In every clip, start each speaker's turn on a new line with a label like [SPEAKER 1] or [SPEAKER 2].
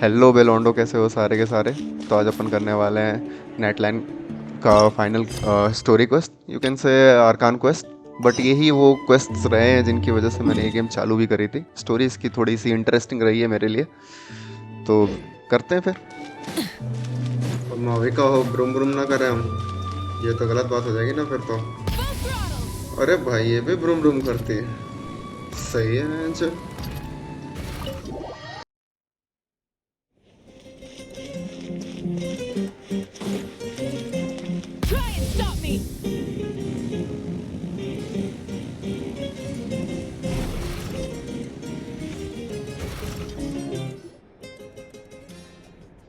[SPEAKER 1] Hello बेलोंडो, कैसे हो सारे के सारे। तो आज अपन करने वाले हैं नेटलैंड का final story quest, you can say arcane quest. But यही वो क्वेस्ट्स रहे हैं जिनकी वजह से मैंने ये गेम चालू भी करी थी। स्टोरी इसकी थोड़ी सी इंटरेस्टिंग रही है मेरे लिए, तो करते हैं फिर। अब माविका हो ब्रूम ब्रूम ना करें हम, ये तो गलत बात हो जाएगी ना फिर तो। अरे भाई ये भी ब्रूम ब्रूम करती है, सही है जो।
[SPEAKER 2] Try and stop me!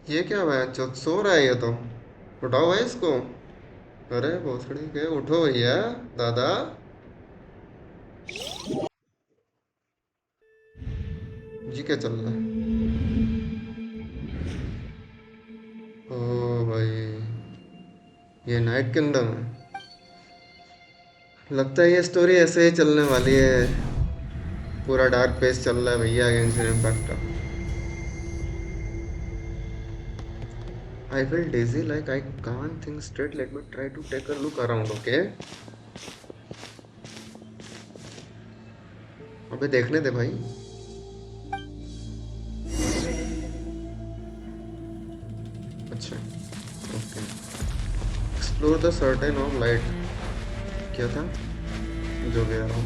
[SPEAKER 1] ये क्या भाई, सो रहा है ये तो। उठाओ भाई इसको। अरे भोसड़ी के, उठो भैया। दादा। जी क्या चल रहा है? ओ भाई, ये नाइट किंगडम है। लगता है ये स्टोरी ऐसे ही चलने वाली है। पूरा डार्क पेज चल रहा है भैया गेंशिन इम्पैक्ट का। I feel dizzy like I can't think straight, let me try to take a look around. Okay, अबे देखने दे भाई। अच्छा, okay. Explore the certain of light. क्या था जो गया रहा हूँ?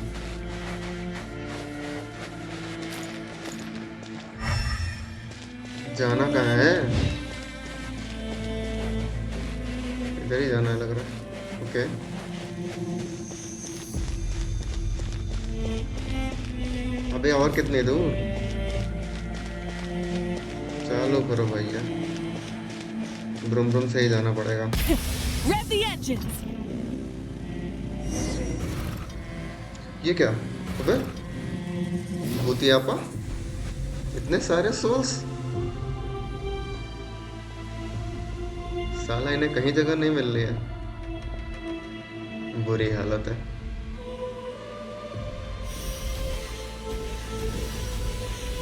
[SPEAKER 1] जाना कहाँ है? इधर ही जाना है लग रहा है। ओके, अबे और कितनी दूर? चालू करो भैया, ब्रूम ब्रूम से ही जाना पड़ेगा।
[SPEAKER 2] Rev the engines!
[SPEAKER 1] ये क्या? अबे भूतियापा, इतने सारे सोल्स। साला इन्हें कहीं जगह नहीं मिल रही है, बुरी हालत है।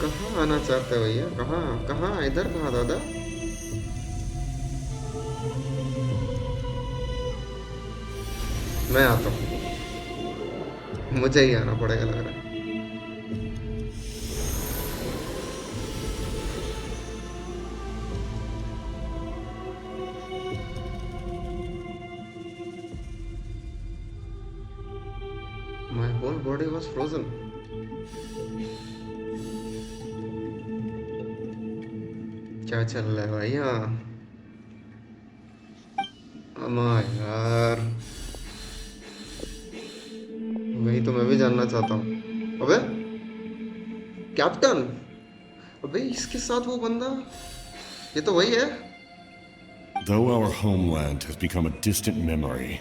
[SPEAKER 1] कहाँ आना चाहते हो भैया? कहाँ कहाँ, इधर कहाँ दादा? मैं आता हूँ, मुझे ही आना पड़ेगा लग रहा है। My whole body was frozen. क्या चल रहा है भाई यहाँ? अम्मा यार, वही तो मैं भी जानना चाहता हूँ। अबे कैप्टन, अबे इसके साथ वो बंदा, ये तो वही है।
[SPEAKER 3] Though our homeland has become a distant memory,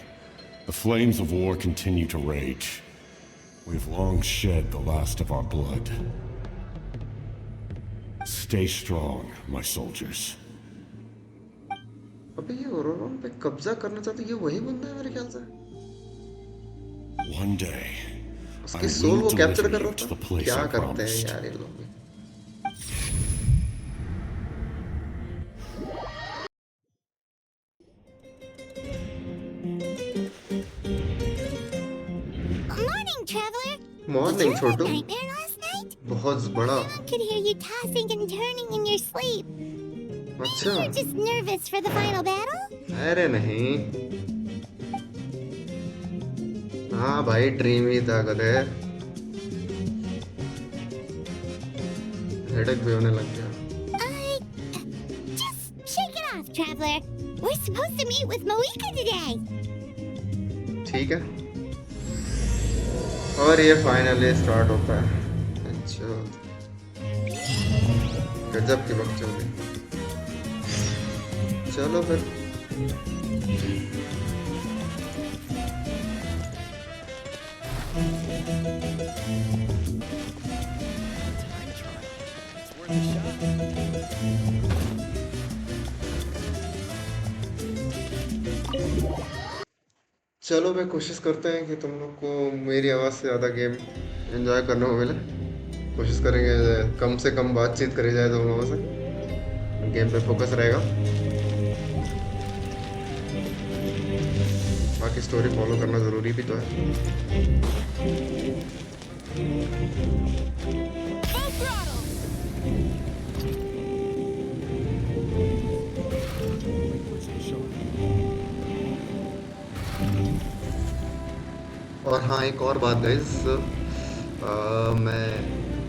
[SPEAKER 3] the flames of war continue to rage. We've long shed the last of our blood. Stay strong, my soldiers.
[SPEAKER 1] अबे ये ओरोरॉन पे कब्जा करना चाहते, ये वही बंदा है मेरे ख्याल से।
[SPEAKER 3] One day, I
[SPEAKER 1] उसकी सोल
[SPEAKER 3] will
[SPEAKER 1] वो कैप्चर
[SPEAKER 3] deliver
[SPEAKER 1] कर
[SPEAKER 3] you
[SPEAKER 1] रहा
[SPEAKER 3] to the
[SPEAKER 1] था।
[SPEAKER 3] place
[SPEAKER 1] क्या
[SPEAKER 3] I
[SPEAKER 1] करते हैं
[SPEAKER 3] promised.
[SPEAKER 1] यार ये लोग भी।
[SPEAKER 4] Morning, traveler. Did
[SPEAKER 1] morning
[SPEAKER 4] you have a
[SPEAKER 1] Chhotu,
[SPEAKER 4] nightmare last night?
[SPEAKER 1] बहुत बड़ा।
[SPEAKER 4] I could hear you tossing and turning in your sleep.
[SPEAKER 1] अच्छा,
[SPEAKER 4] You're just nervous for the final battle?
[SPEAKER 1] अरे नहीं, हाँ भाई ड्रीम ही था कदे। हेडेक भी होने लग गया।
[SPEAKER 4] I... Just shake it off, traveler. We're supposed to meet with Mavuika today.
[SPEAKER 1] ठीक है, और ये फाइनली स्टार्ट होता है। अच्छा, गजब की बकचोदी। चलो फिर। चलो मैं कोशिश करते हैं कि तुम लोग को मेरी आवाज़ से ज़्यादा गेम एंजॉय करने को मिले। कोशिश करेंगे कम से कम बातचीत करी जाए दोनों से। गेम पे फोकस रहेगा, बाकी स्टोरी फॉलो करना ज़रूरी भी तो है।
[SPEAKER 2] Full throttle.
[SPEAKER 1] और हाँ, एक और बात गाइस, मैं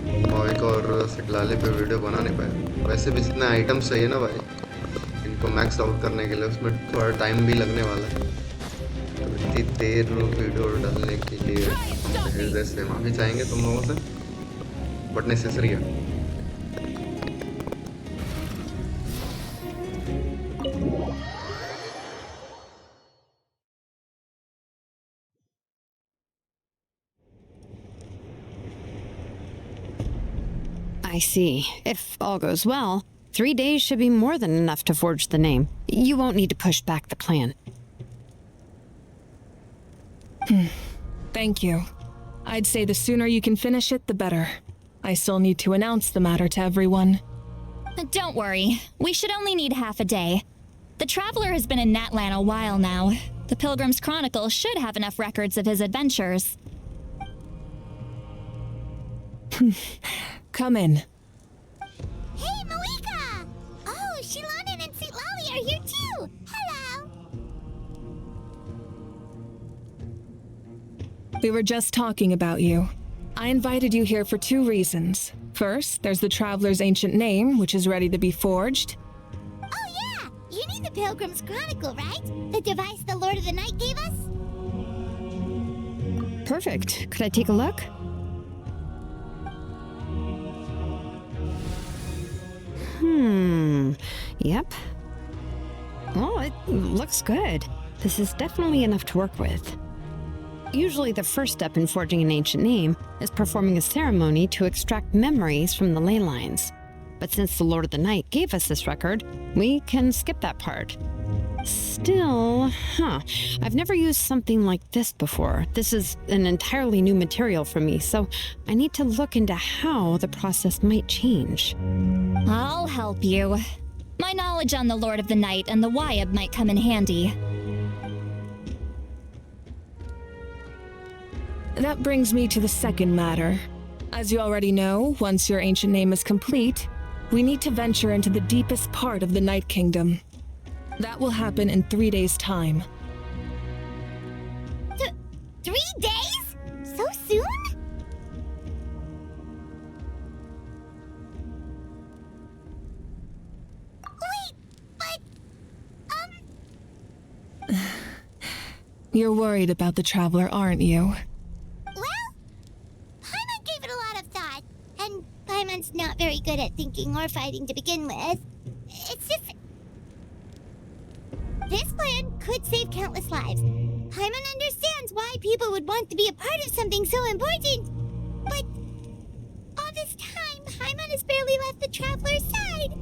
[SPEAKER 1] मविका और सिटलाले पे वीडियो बना नहीं पाया। वैसे भी जितने आइटम्स चाहिए ना भाई, इनको मैक्स आउट करने के लिए उसमें थोड़ा टाइम भी लगने वाला है, तो इतनी देर वीडियो डालने के लिए दहेज जैसे माफ़ी चाहेंगे तुम लोगों से, बट नेसेसरी है।
[SPEAKER 5] I see. If all goes well, 3 days should be more than enough to forge the name. You won't need to push back the plan.
[SPEAKER 6] Thank you. I'd say the sooner you can finish it, the better. I still need to announce the matter to everyone.
[SPEAKER 4] Don't worry. We should only need half a day. The Traveler has been in Natlan a while now. The Pilgrim's Chronicle should have enough records of his adventures.
[SPEAKER 6] Come in.
[SPEAKER 4] Hey, Mavuika! Oh, Shilanan and Sitlali are here too! Hello!
[SPEAKER 6] We were just talking about you. I invited you here for 2 reasons. First, there's the Traveler's ancient name, which is ready to be forged.
[SPEAKER 4] Oh yeah! You need the Pilgrim's Chronicle, right? The device the Lord of the Night gave us?
[SPEAKER 5] Perfect. Could I take a look? Yep. Well, it looks good. This is definitely enough to work with. Usually the first step in forging an ancient name is performing a ceremony to extract memories from the ley lines. But since the Lord of the Night gave us this record, we can skip that part. Still, I've never used something like this before. This is an entirely new material for me, so I need to look into how the process might change.
[SPEAKER 4] I'll help you. My knowledge on the Lord of the Night and the Wyab might come in handy.
[SPEAKER 6] That brings me to the second matter. As you already know, once your ancient name is complete, we need to venture into the deepest part of the Night Kingdom. That will happen in 3 days' time.
[SPEAKER 4] 3 days? So soon? Wait, but...
[SPEAKER 6] You're worried about the Traveler, aren't you?
[SPEAKER 4] Well, Paimon gave it a lot of thought, and Paimon's not very good at thinking or fighting to begin with. It's just... This plan could save countless lives. Paimon understands why people would want to be a part of something so important. But all this time, Paimon has barely left the Traveler's side.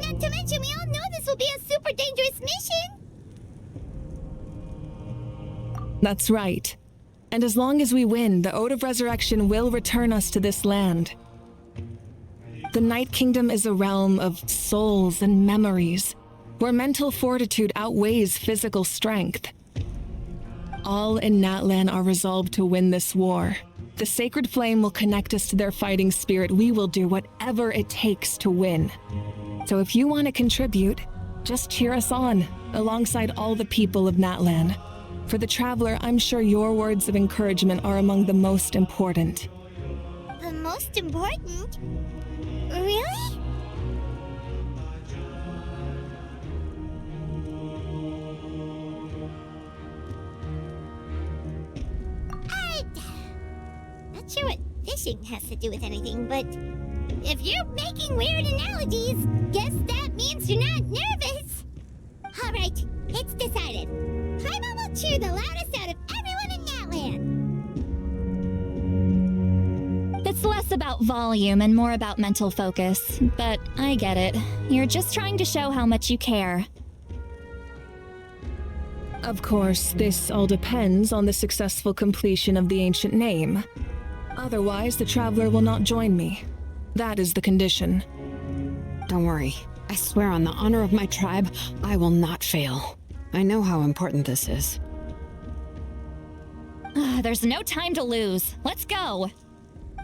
[SPEAKER 4] Not to mention, we all know this will be a super dangerous mission.
[SPEAKER 6] That's right. And as long as we win, the Ode of Resurrection will return us to this land. The Night Kingdom is a realm of souls and memories, where mental fortitude outweighs physical strength. All in Natlan are resolved to win this war. The sacred flame will connect us to their fighting spirit. We will do whatever it takes to win. So if you want to contribute, just cheer us on, alongside all the people of Natlan. For the Traveler, I'm sure your words of encouragement are among the most important.
[SPEAKER 4] The most important? Really? Not sure what fishing has to do with anything, but if you're making weird analogies, guess that means you're not nervous. All right, it's decided. Paimon will cheer the loudest out of everyone in Natlan. It's less about volume and more about mental focus, but I get it. You're just trying to show how much you care.
[SPEAKER 6] Of course, this all depends on the successful completion of the ancient name. Otherwise, the Traveler will not join me. That is the condition.
[SPEAKER 5] Don't worry. I swear on the honor of my tribe, I will not fail. I know how important this is.
[SPEAKER 7] There's no time to lose. Let's go.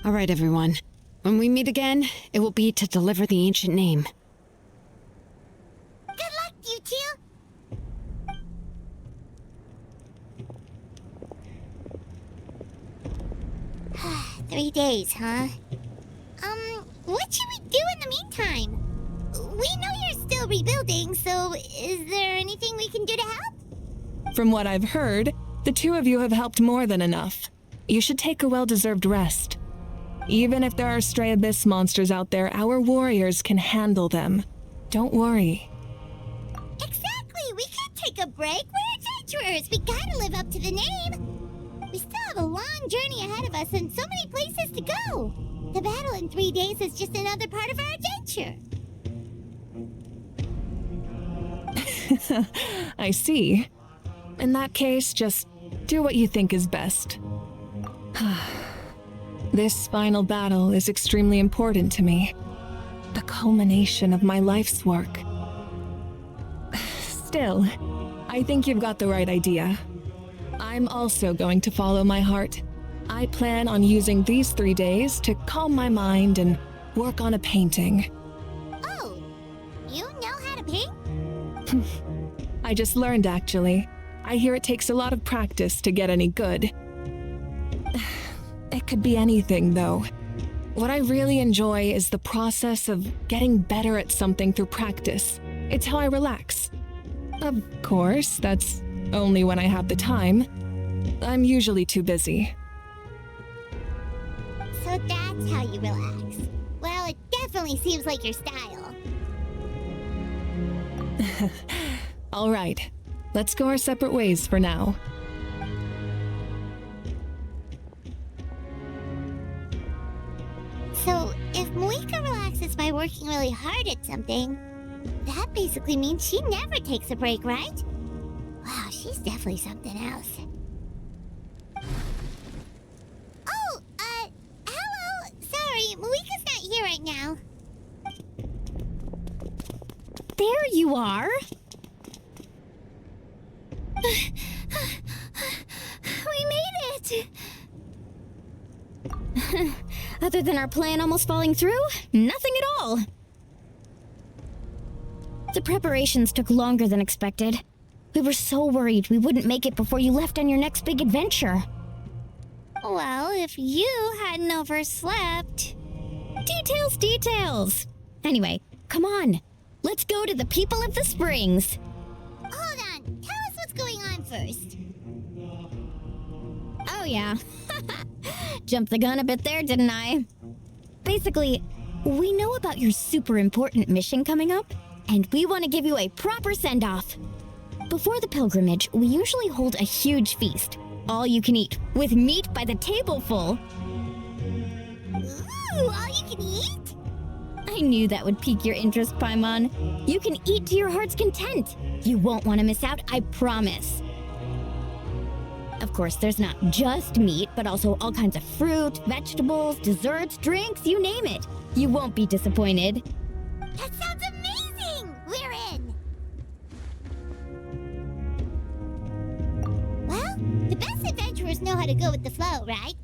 [SPEAKER 5] All right, everyone. When we meet again, it will be to deliver the ancient name.
[SPEAKER 4] Good luck, you two! 3 days, huh? What should we do in the meantime? We know you're still rebuilding, so is there anything we can do to help?
[SPEAKER 6] From what I've heard, the two of you have helped more than enough. You should take a well-deserved rest. Even if there are stray abyss monsters out there, our warriors can handle them. Don't worry.
[SPEAKER 4] Exactly! We can't take a break! We're adventurers! We gotta live up to the name! We still have a long journey ahead of us and so many places to go! The battle in 3 days is just another part of our adventure!
[SPEAKER 6] I see. In that case, just do what you think is best. This final battle is extremely important to me. The culmination of my life's work. Still, I think you've got the right idea. I'm also going to follow my heart. I plan on using these 3 days to calm my mind and work on a painting.
[SPEAKER 4] Oh, you know how to paint?
[SPEAKER 6] I just learned, actually. I hear it takes a lot of practice to get any good. It could be anything, though. What I really enjoy is the process of getting better at something through practice. It's how I relax. Of course, that's only when I have the time. I'm usually too busy.
[SPEAKER 4] So that's how you relax. Well, it definitely seems like your style.
[SPEAKER 6] All right, let's go our separate ways for now.
[SPEAKER 4] So, if Mavuika relaxes by working really hard at something, that basically means she never takes a break, right? Wow, she's definitely something else. Oh, hello! Sorry, Mavuika's not here right now.
[SPEAKER 7] There you are.
[SPEAKER 4] We made it!
[SPEAKER 7] Other than our plan almost falling through, nothing at all. The preparations took longer than expected. We were so worried we wouldn't make it before you left on your next big adventure.
[SPEAKER 4] Well, if you hadn't overslept...
[SPEAKER 7] Details! Anyway, come on. Let's go to the people of the springs.
[SPEAKER 4] Hold on, tell us what's going on first.
[SPEAKER 7] Oh yeah. Jumped the gun a bit there, didn't I? Basically, we know about your super important mission coming up, and we want to give you a proper send-off. Before the pilgrimage, we usually hold a huge feast, all you can eat, with meat by the tableful.
[SPEAKER 4] Ooh, all you can eat?
[SPEAKER 7] I knew that would pique your interest, Paimon. You can eat to your heart's content. You won't want to miss out, I promise. Of course, there's not just meat, but also all kinds of fruit, vegetables, desserts, drinks, you name it. You won't be disappointed.
[SPEAKER 4] That sounds amazing! We're in! Well, the best adventurers know how to go with the flow, right?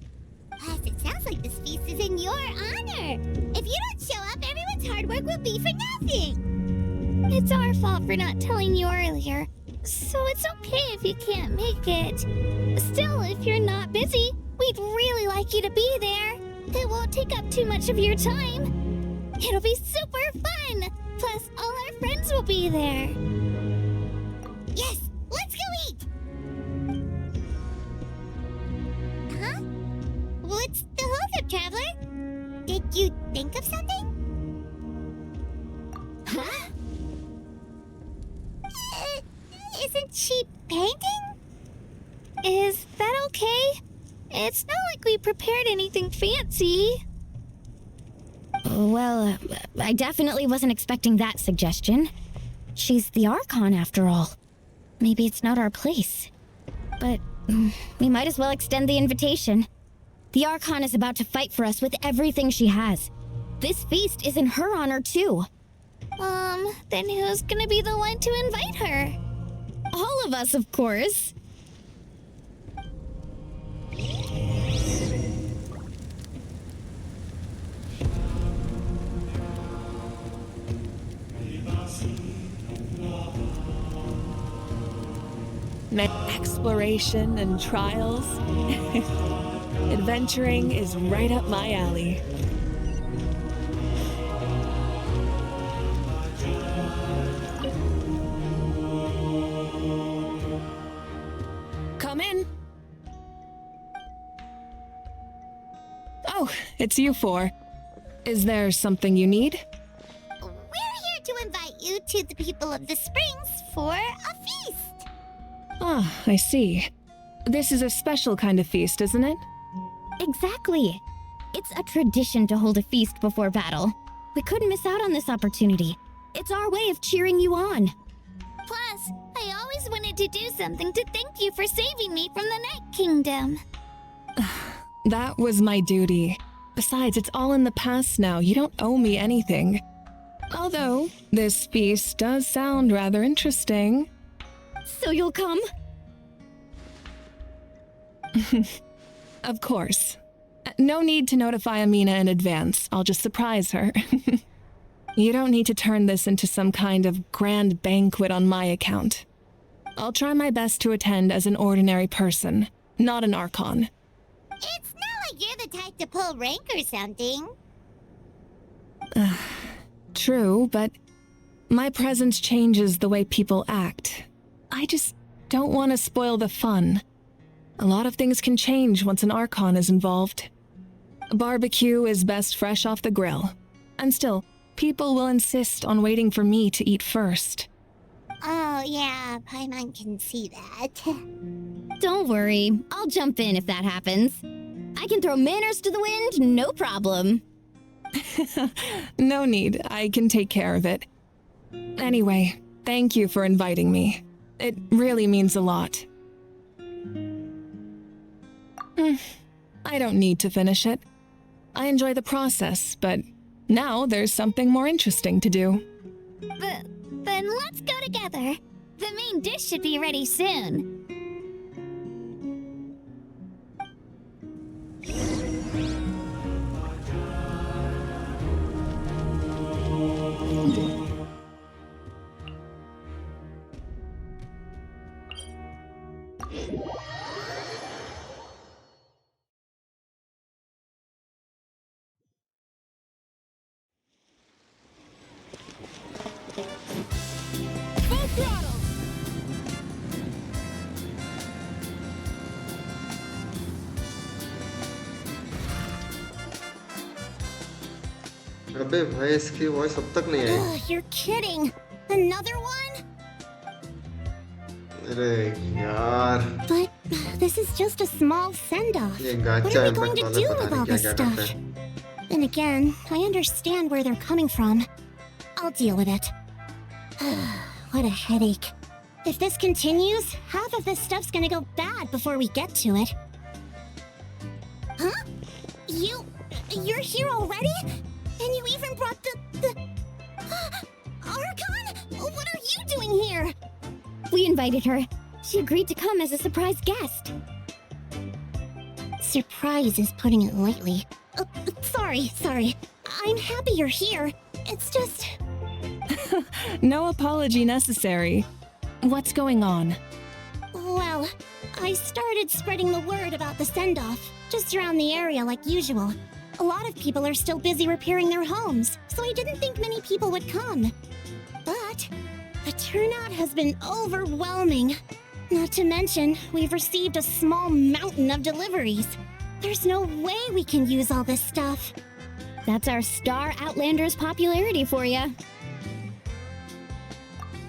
[SPEAKER 4] Plus, it sounds like this feast is in your honor. If you don't show up, everyone's hard work will be for nothing. It's our fault for not telling you earlier. So it's okay if you can't make it. Still, if you're not busy, we'd really like you to be there. It won't take up too much of your time. It'll be super fun! Plus, all our friends will be there. Yes, let's go eat! Huh? What's the holdup, Traveler? Did you think of something? Huh? Isn't she painting? Is that okay? It's not like we prepared anything fancy.
[SPEAKER 7] Well, I definitely wasn't expecting that suggestion. She's the Archon, after all. Maybe it's not our place. But we might as well extend the invitation. The Archon is about to fight for us with everything she has. This feast is in her honor, too. Then who's gonna be the one to invite her? All of us, of course.
[SPEAKER 6] Exploration and trials. Adventuring is right up my alley. Come in. Oh, it's you four. Is there something you need?
[SPEAKER 4] We're here to invite you to the people of the Springs for a feast.
[SPEAKER 6] Ah, I see. This is a special kind of feast, isn't it?
[SPEAKER 7] Exactly. It's a tradition to hold a feast before battle. We couldn't miss out on this opportunity. It's our way of cheering you on.
[SPEAKER 4] Plus, I always wanted to do something to thank you for saving me from the Night Kingdom.
[SPEAKER 6] That was my duty. Besides, it's all in the past now. You don't owe me anything. Although, this feast does sound rather interesting.
[SPEAKER 7] So you'll come?
[SPEAKER 6] Of course. No need to notify Amina in advance. I'll just surprise her. You don't need to turn this into some kind of grand banquet on my account. I'll try my best to attend as an ordinary person, not an Archon.
[SPEAKER 4] It's not like you're the type to pull rank or something.
[SPEAKER 6] True, but my presence changes the way people act. I just don't want to spoil the fun. A lot of things can change once an Archon is involved. Barbecue is best fresh off the grill. And still, people will insist on waiting for me to eat first.
[SPEAKER 4] Oh, yeah, Paimon can see that.
[SPEAKER 7] Don't worry. I'll jump in if that happens. I can throw manners to the wind, no problem.
[SPEAKER 6] No need. I can take care of it. Anyway, thank you for inviting me. It really means a lot. I don't need to finish it. I enjoy the process, but now there's something more interesting to do.
[SPEAKER 4] Then let's go together. The main dish should be ready soon.
[SPEAKER 2] Full throttle!
[SPEAKER 1] अबे भाई इसकी voice अब तक नहीं आई।
[SPEAKER 4] Ugh, you're kidding. Another one?
[SPEAKER 1] अरे यार
[SPEAKER 4] But this is just a small send-off.
[SPEAKER 1] ये
[SPEAKER 4] What
[SPEAKER 1] गाचा
[SPEAKER 4] are we
[SPEAKER 1] impact
[SPEAKER 4] going to
[SPEAKER 1] वाले
[SPEAKER 4] do
[SPEAKER 1] पता
[SPEAKER 4] with
[SPEAKER 1] नहीं
[SPEAKER 4] all
[SPEAKER 1] क्या
[SPEAKER 4] this
[SPEAKER 1] क्या करते
[SPEAKER 4] stuff?
[SPEAKER 1] हैं।
[SPEAKER 4] Then again, I understand where they're coming from. I'll deal with it. What a headache. If this continues, half of this stuff's gonna go bad before we get to it. Huh? You're here already? And you even brought the... Archon? What are you doing here?
[SPEAKER 7] We invited her. She agreed to come as a surprise guest.
[SPEAKER 4] Surprise is putting it lightly. Sorry. I'm happy you're here. It's just...
[SPEAKER 6] No apology necessary. What's going on?
[SPEAKER 4] Well, I started spreading the word about the send-off, just around the area like usual. A lot of people are still busy repairing their homes, so I didn't think many people would come. But the turnout has been overwhelming. Not to mention, we've received a small mountain of deliveries. There's no way we can use all this stuff.
[SPEAKER 7] That's our Star Outlander's popularity for you.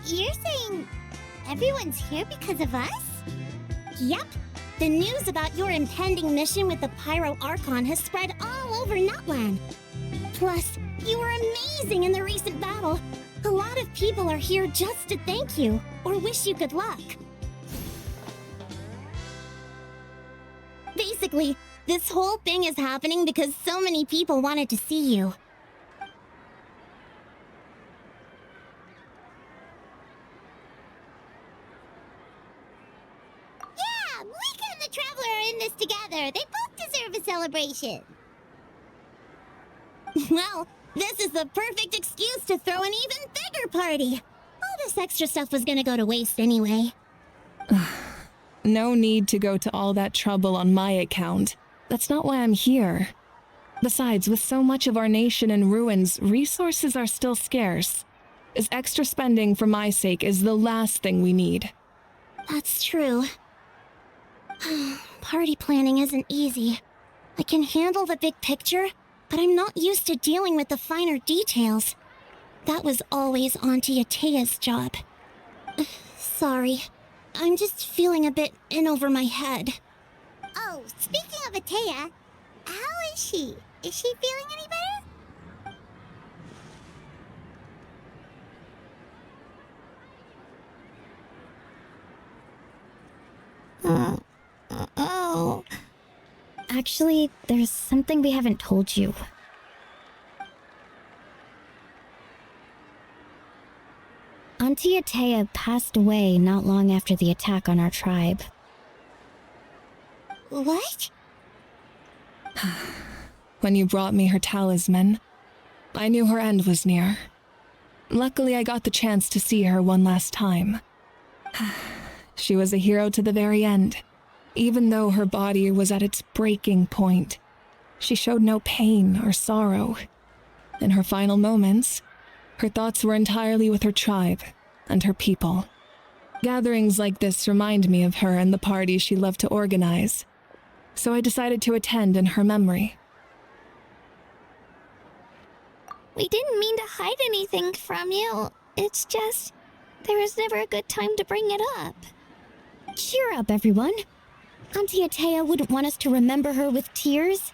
[SPEAKER 4] You're saying everyone's here because of us? Yep. The news about your impending mission with the Pyro Archon has spread all over Natlan. Plus, you were amazing in the recent battle. A lot of people are here just to thank you, or wish you good luck. Basically, this whole thing is happening because so many people wanted to see you. in this together. They both deserve a celebration.
[SPEAKER 7] Well, this is the perfect excuse to throw an even bigger party.
[SPEAKER 4] All this extra stuff was gonna go to waste anyway.
[SPEAKER 6] No need to go to all that trouble on my account. That's not why I'm here. Besides, with so much of our nation in ruins, resources are still scarce. This extra spending for my sake is the last thing we need.
[SPEAKER 4] That's true. Party planning isn't easy. I can handle the big picture, but I'm not used to dealing with the finer details. That was always Auntie Atea's job. Sorry. I'm just feeling a bit in over my head. Oh, speaking of Atea, how is she? Is she feeling any better?
[SPEAKER 7] Oh. Actually, there's something we haven't told you. Auntie Atea passed away not long after the attack on our tribe.
[SPEAKER 4] What?
[SPEAKER 6] When you brought me her talisman, I knew her end was near. Luckily, I got the chance to see her one last time. She was a hero to the very end. Even though her body was at its breaking point, she showed no pain or sorrow. In her final moments, her thoughts were entirely with her tribe and her people. Gatherings like this remind me of her and the parties she loved to organize, so I decided to attend in her memory.
[SPEAKER 7] We didn't mean to hide anything from you. It's just, there was never a good time to bring it up. Cheer up, everyone. Auntie Atea wouldn't want us to remember her with tears.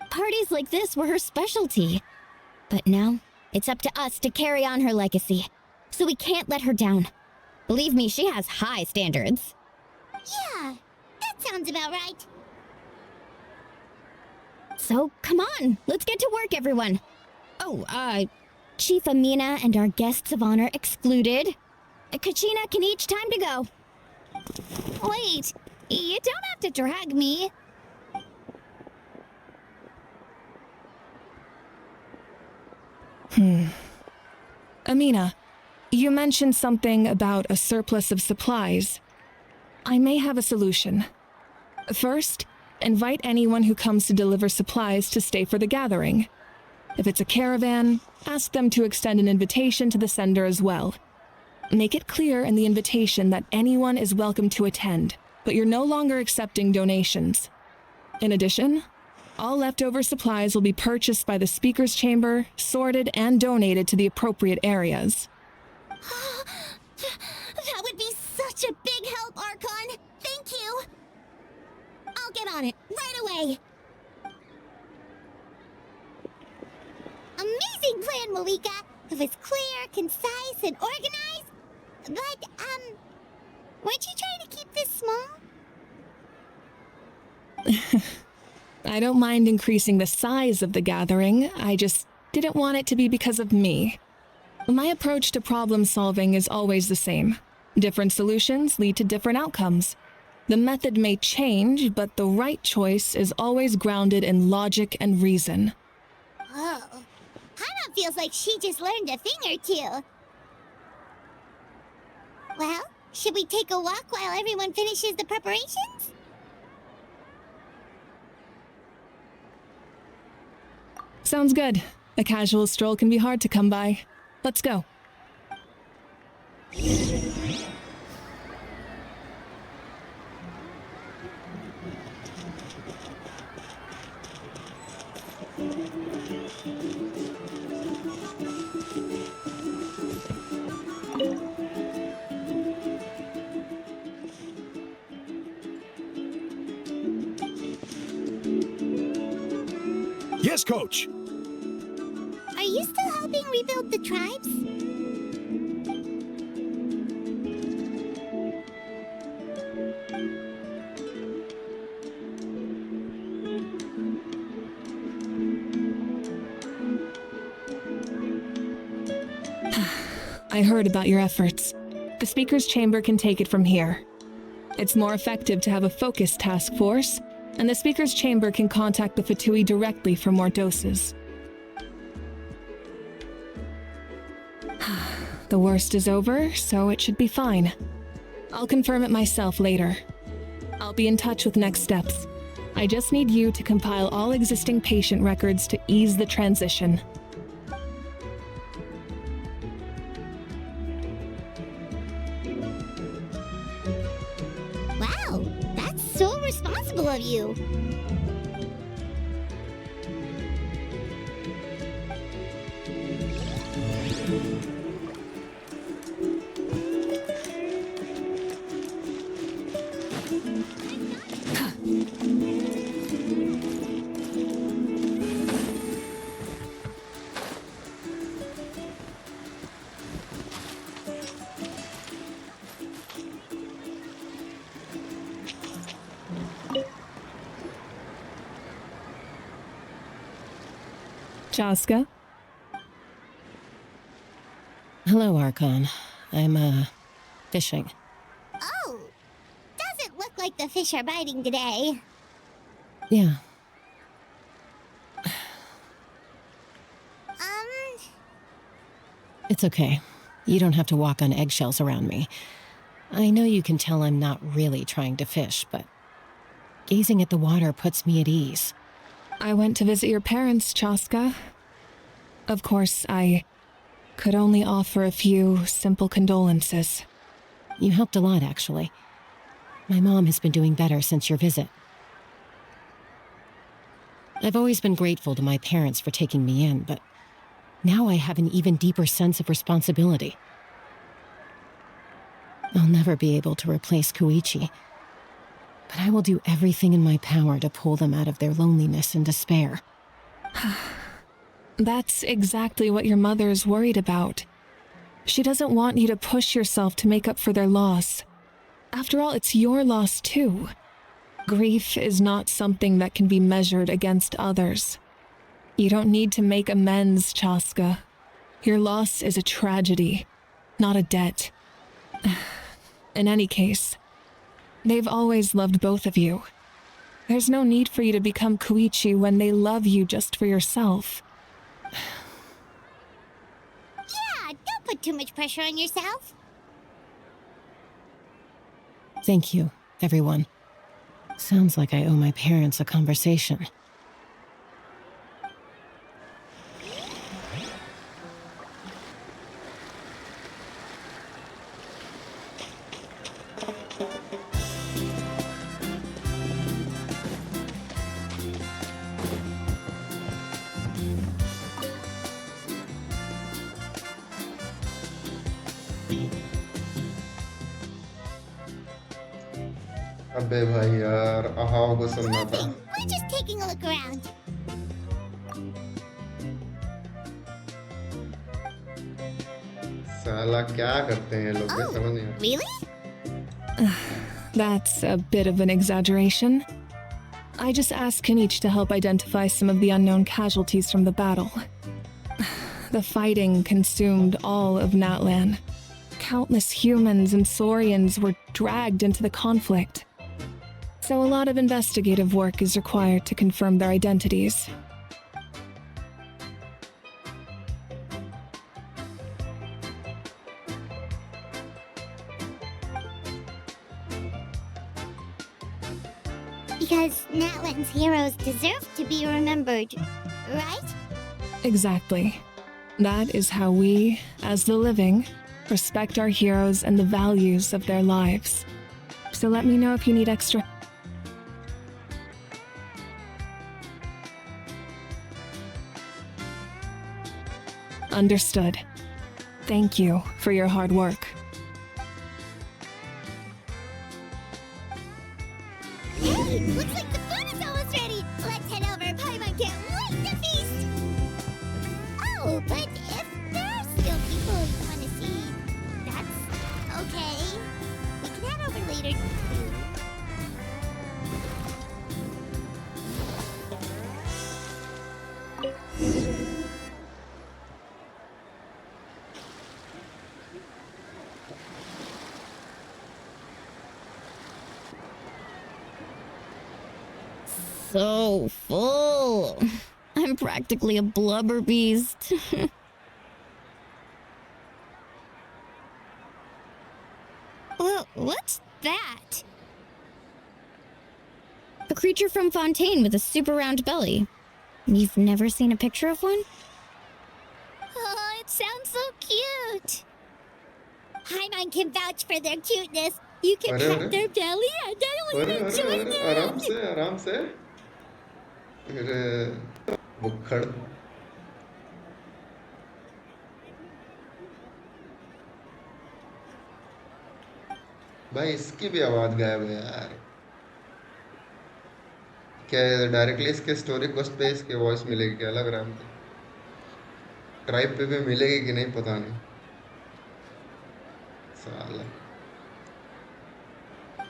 [SPEAKER 7] Parties like this were her specialty. But now, it's up to us to carry on her legacy. So we can't let her down. Believe me, she has high standards.
[SPEAKER 4] Yeah, that sounds about right.
[SPEAKER 7] So, come on, let's get to work, everyone. Oh, Chief Amina and our guests of honor excluded. Kachina can each time to go.
[SPEAKER 4] Wait, you don't have to drag me.
[SPEAKER 6] Amina, you mentioned something about a surplus of supplies. I may have a solution. First, invite anyone who comes to deliver supplies to stay for the gathering. If it's a caravan, ask them to extend an invitation to the sender as well. Make it clear in the invitation that anyone is welcome to attend, but you're no longer accepting donations. In addition, all leftover supplies will be purchased by the speaker's chamber, sorted, and donated to the appropriate areas.
[SPEAKER 4] That would be such a big help, Archon. Thank you. I'll get on it right away. Amazing plan, Mavuika. It was clear, concise, and organized. But, weren't you trying to keep this small?
[SPEAKER 6] I don't mind increasing the size of the gathering, I just didn't want it to be because of me. My approach to problem solving is always the same. Different solutions lead to different outcomes. The method may change, but the right choice is always grounded in logic and reason.
[SPEAKER 4] Oh, Hana feels like she just learned a thing or two. Well, should we take a walk while everyone finishes the preparations?
[SPEAKER 6] Sounds good. A casual stroll can be hard to come by. Let's go.
[SPEAKER 8] Yes, Coach.
[SPEAKER 4] Are you still helping rebuild the tribes?
[SPEAKER 6] I heard about your efforts. The speaker's chamber can take it from here. It's more effective to have a focused task force, and the Speaker's Chamber can contact the Fatui directly for more doses. The worst is over, so it should be fine. I'll confirm it myself later. I'll be in touch with next steps. I just need you to compile all existing patient records to ease the transition.
[SPEAKER 4] Wow, that's so responsible of you.
[SPEAKER 6] Chaska?
[SPEAKER 9] Hello, Archon. I'm, fishing.
[SPEAKER 4] Oh, doesn't look like the fish are biting today.
[SPEAKER 9] Yeah, it's okay. You don't have to walk on eggshells around me. I know you can tell I'm not really trying to fish, but gazing at the water puts me at ease.
[SPEAKER 6] I went to visit your parents, Chaska. Of course, I could only offer a few simple condolences.
[SPEAKER 9] You helped a lot, actually. My mom has been doing better since your visit. I've always been grateful to my parents for taking me in, but now I have an even deeper sense of responsibility. I'll never be able to replace Koichi, but I will do everything in my power to pull them out of their loneliness and despair.
[SPEAKER 6] That's exactly what your mother is worried about. She doesn't want you to push yourself to make up for their loss. After all, it's your loss too. Grief is not something that can be measured against others. You don't need to make amends, Chaska. Your loss is a tragedy, not a debt. In any case, they've always loved both of you. There's no need for you to become Koichi when they love you just for yourself.
[SPEAKER 4] Yeah, don't put too much pressure on yourself.
[SPEAKER 9] Thank you, everyone. Sounds like I owe my parents a conversation.
[SPEAKER 1] अबे भाई यार अहाव को सुनना था।
[SPEAKER 4] Nothing. We're just taking a look around.
[SPEAKER 1] साला क्या करते हैं ये लोग ये समझ नहीं आता।
[SPEAKER 4] Really?
[SPEAKER 6] That's a bit of an exaggeration. I just asked Kenichi to help identify some of the unknown casualties from the battle. The fighting consumed all of Natlan. Countless humans and Saurians were dragged into the conflict. So a lot of investigative work is required to confirm their identities.
[SPEAKER 4] Because Natlan's heroes deserve to be remembered, right?
[SPEAKER 6] Exactly. That is how we, as the living, respect our heroes and the values of their lives. So let me know if you need extra. Understood. Thank you for your hard work.
[SPEAKER 4] Hey, looks like the food is almost ready. Let's head over. Paimon can't wait to feast. Oh, but if there are still people you want to see, that's okay. We can head over later too.
[SPEAKER 7] so full. I'm practically a blubber beast. Well, what's that? A creature from Fontaine with a super round belly. You've never seen a picture of one?
[SPEAKER 4] Oh, it sounds so cute. Paimon can vouch for their cuteness. You can
[SPEAKER 1] अरे
[SPEAKER 4] pat
[SPEAKER 1] अरे
[SPEAKER 4] their belly and I
[SPEAKER 1] अरे
[SPEAKER 4] will
[SPEAKER 1] अरे
[SPEAKER 4] enjoy
[SPEAKER 1] अरे
[SPEAKER 4] them.
[SPEAKER 1] आराम से अरे बुक्खड़ भाई इसकी भी आवाज गायब है यार क्या डायरेक्टली इसके स्टोरी कोस्ट पे इसकी वॉइस मिलेगी क्या लग रहा है मुझे ट्राइब पे भी मिलेगी कि नहीं पता नहीं साला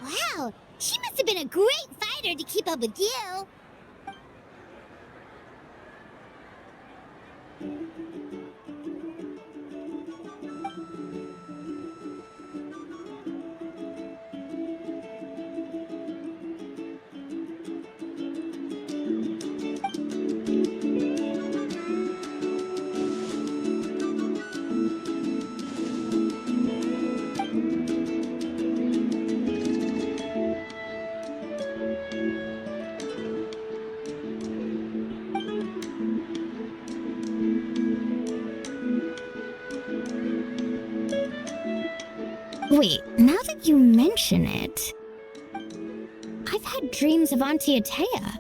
[SPEAKER 4] Wow, she must have been a great fighter to keep up with you.
[SPEAKER 7] Wait, now that you mention it, I've had dreams of Auntie Atea.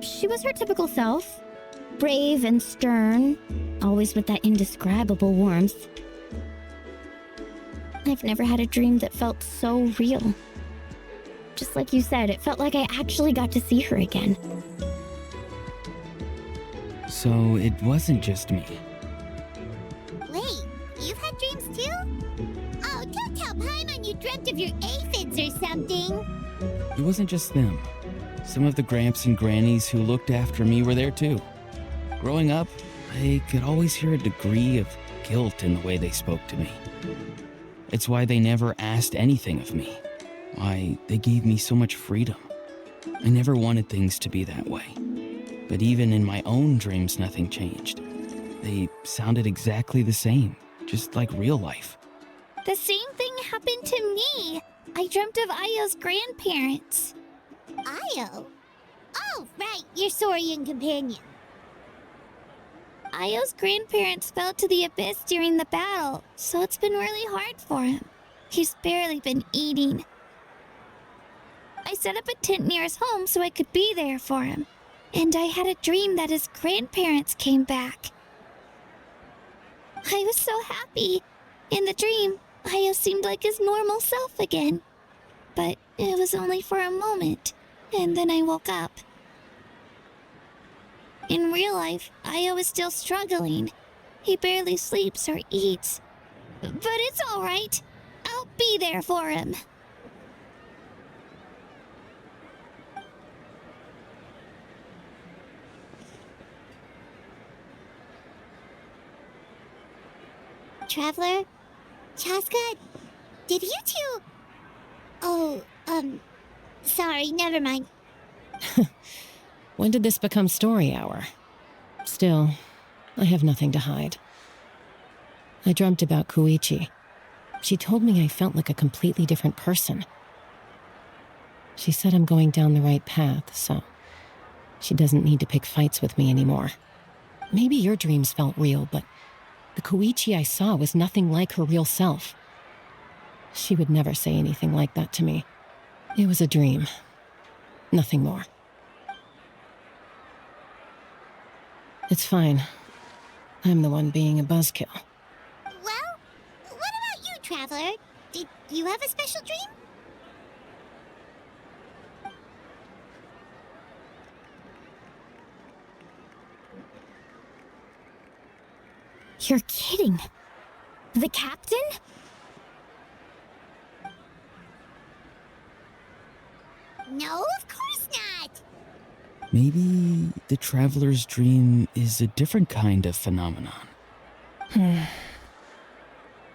[SPEAKER 7] She was her typical self, brave and stern, always with that indescribable warmth. I've never had a dream that felt so real. Just like you said, it felt like I actually got to see her again.
[SPEAKER 10] So it wasn't just me.
[SPEAKER 4] Wait, you've had dreams too? Oh, don't tell Paimon you dreamt of your aphids or something.
[SPEAKER 10] It wasn't just them. Some of the Gramps and Grannies who looked after me were there too. Growing up, I could always hear a degree of guilt in the way they spoke to me. It's why they never asked anything of me. Why they gave me so much freedom. I never wanted things to be that way. But even in my own dreams, nothing changed. They sounded exactly the same, just like real life.
[SPEAKER 4] The same thing happened to me. I dreamt of Ayo's grandparents. Ayo? Oh, right, your Saurian companion. Ayo's grandparents fell to the abyss during the battle, so it's been really hard for him. He's barely been eating. I set up a tent near his home so I could be there for him. And I had a dream that his grandparents came back. I was so happy. In the dream, Ayo seemed like his normal self again. But it was only for a moment, and then I woke up. In real life, Ayo is still struggling. He barely sleeps or eats. But it's all right. I'll be there for him. Traveler? Chaska? Did you two... Oh, sorry, never mind.
[SPEAKER 9] When did this become story hour? Still, I have nothing to hide. I dreamt about Koichi. She told me I felt like a completely different person. She said I'm going down the right path, so she doesn't need to pick fights with me anymore. Maybe your dreams felt real, but the Koichi I saw was nothing like her real self. She would never say anything like that to me. It was a dream. Nothing more. It's fine. I'm the one being a buzzkill.
[SPEAKER 4] Well, what about you, Traveler? Did you have a special dream?
[SPEAKER 7] You're kidding. The captain?
[SPEAKER 4] No, of course not.
[SPEAKER 10] Maybe the traveler's dream is a different kind of phenomenon.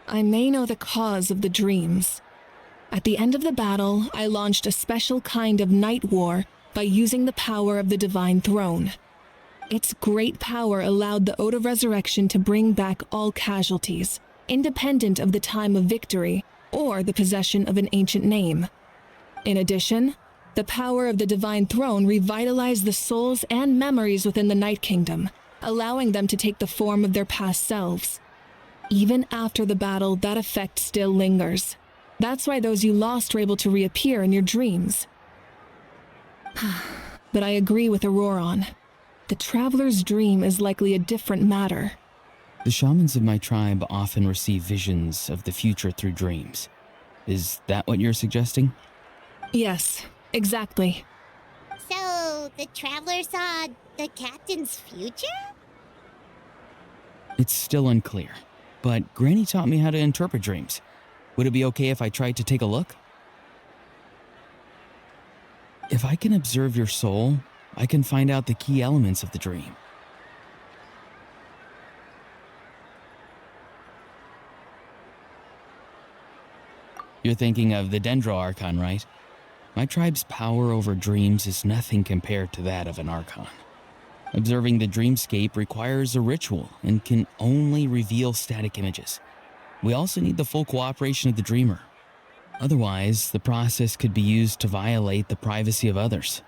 [SPEAKER 6] I may know the cause of the dreams. At the end of the battle, I launched a special kind of night war by using the power of the Divine Throne. Its great power allowed the Ode of Resurrection to bring back all casualties, independent of the time of victory or the possession of an ancient name. In addition, the power of the Divine Throne revitalized the souls and memories within the Night Kingdom, allowing them to take the form of their past selves. Even after the battle, that effect still lingers. That's why those you lost were able to reappear in your dreams. But I agree with Auroron. The Traveler's dream is likely a different matter.
[SPEAKER 10] The shamans of my tribe often receive visions of the future through dreams. Is that what you're suggesting?
[SPEAKER 6] Yes, exactly.
[SPEAKER 4] So, the Traveler saw the Captain's future?
[SPEAKER 10] It's still unclear, but Granny taught me how to interpret dreams. Would it be okay if I tried to take a look? If I can observe your soul, I can find out the key elements of the dream. You're thinking of the Dendro Archon, right? My tribe's power over dreams is nothing compared to that of an Archon. Observing the dreamscape requires a ritual and can only reveal static images. We also need the full cooperation of the dreamer. Otherwise, the process could be used to violate the privacy of others.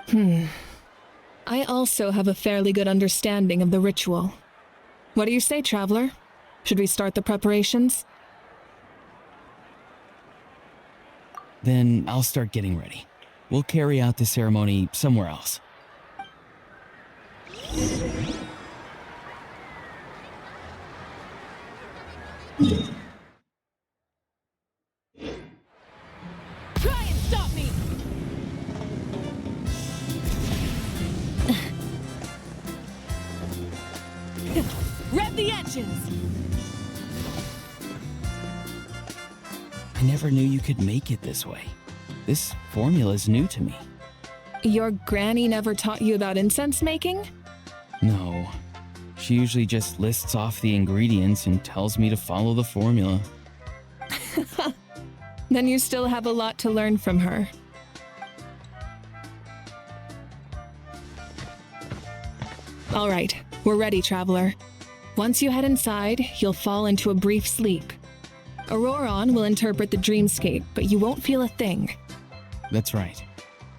[SPEAKER 6] I also have a fairly good understanding of the ritual. What do you say, Traveler? Should we start the preparations?
[SPEAKER 10] Then I'll start getting ready. We'll carry out the ceremony somewhere else.
[SPEAKER 2] Try and stop me! Rev the engines!
[SPEAKER 10] I never knew you could make it this way. This formula is new to me.
[SPEAKER 6] Your granny never taught you about incense making?
[SPEAKER 10] No. She usually just lists off the ingredients and tells me to follow the formula.
[SPEAKER 6] Then you still have a lot to learn from her. All right, we're ready, Traveler. Once you head inside, you'll fall into a brief sleep. Auroron will interpret the dreamscape, but you won't feel a thing.
[SPEAKER 10] That's right.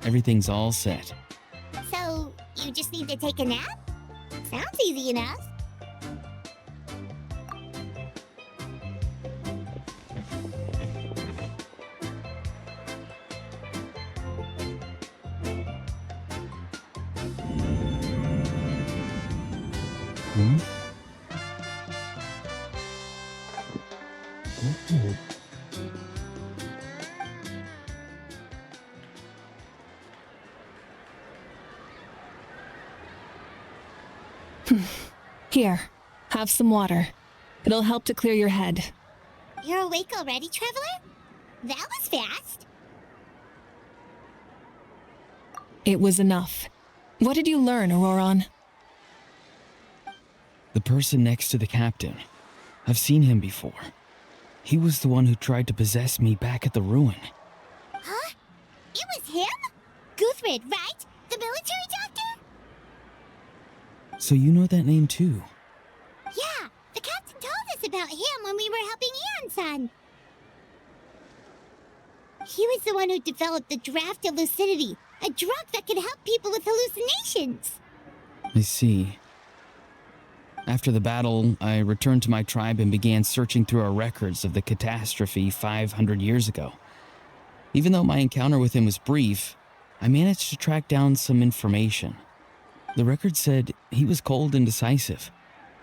[SPEAKER 10] Everything's all set.
[SPEAKER 4] So, you just need to take a nap? Sounds easy enough.
[SPEAKER 6] Here, have some water. It'll help to clear your head.
[SPEAKER 4] You're awake already, Traveler? That was fast.
[SPEAKER 6] It was enough. What did you learn, Auroron?
[SPEAKER 10] The person next to the captain. I've seen him before. He was the one who tried to possess me back at the ruin.
[SPEAKER 4] Huh? It was him? Guthrid, right? The military doctor?
[SPEAKER 10] So you know that name too?
[SPEAKER 4] Yeah, the captain told us about him when we were helping Eon-san. He was the one who developed the draft of lucidity, a drug that could help people with hallucinations.
[SPEAKER 10] I see. After the battle, I returned to my tribe and began searching through our records of the catastrophe 500 years ago. Even though my encounter with him was brief, I managed to track down some information. The record said he was cold and decisive.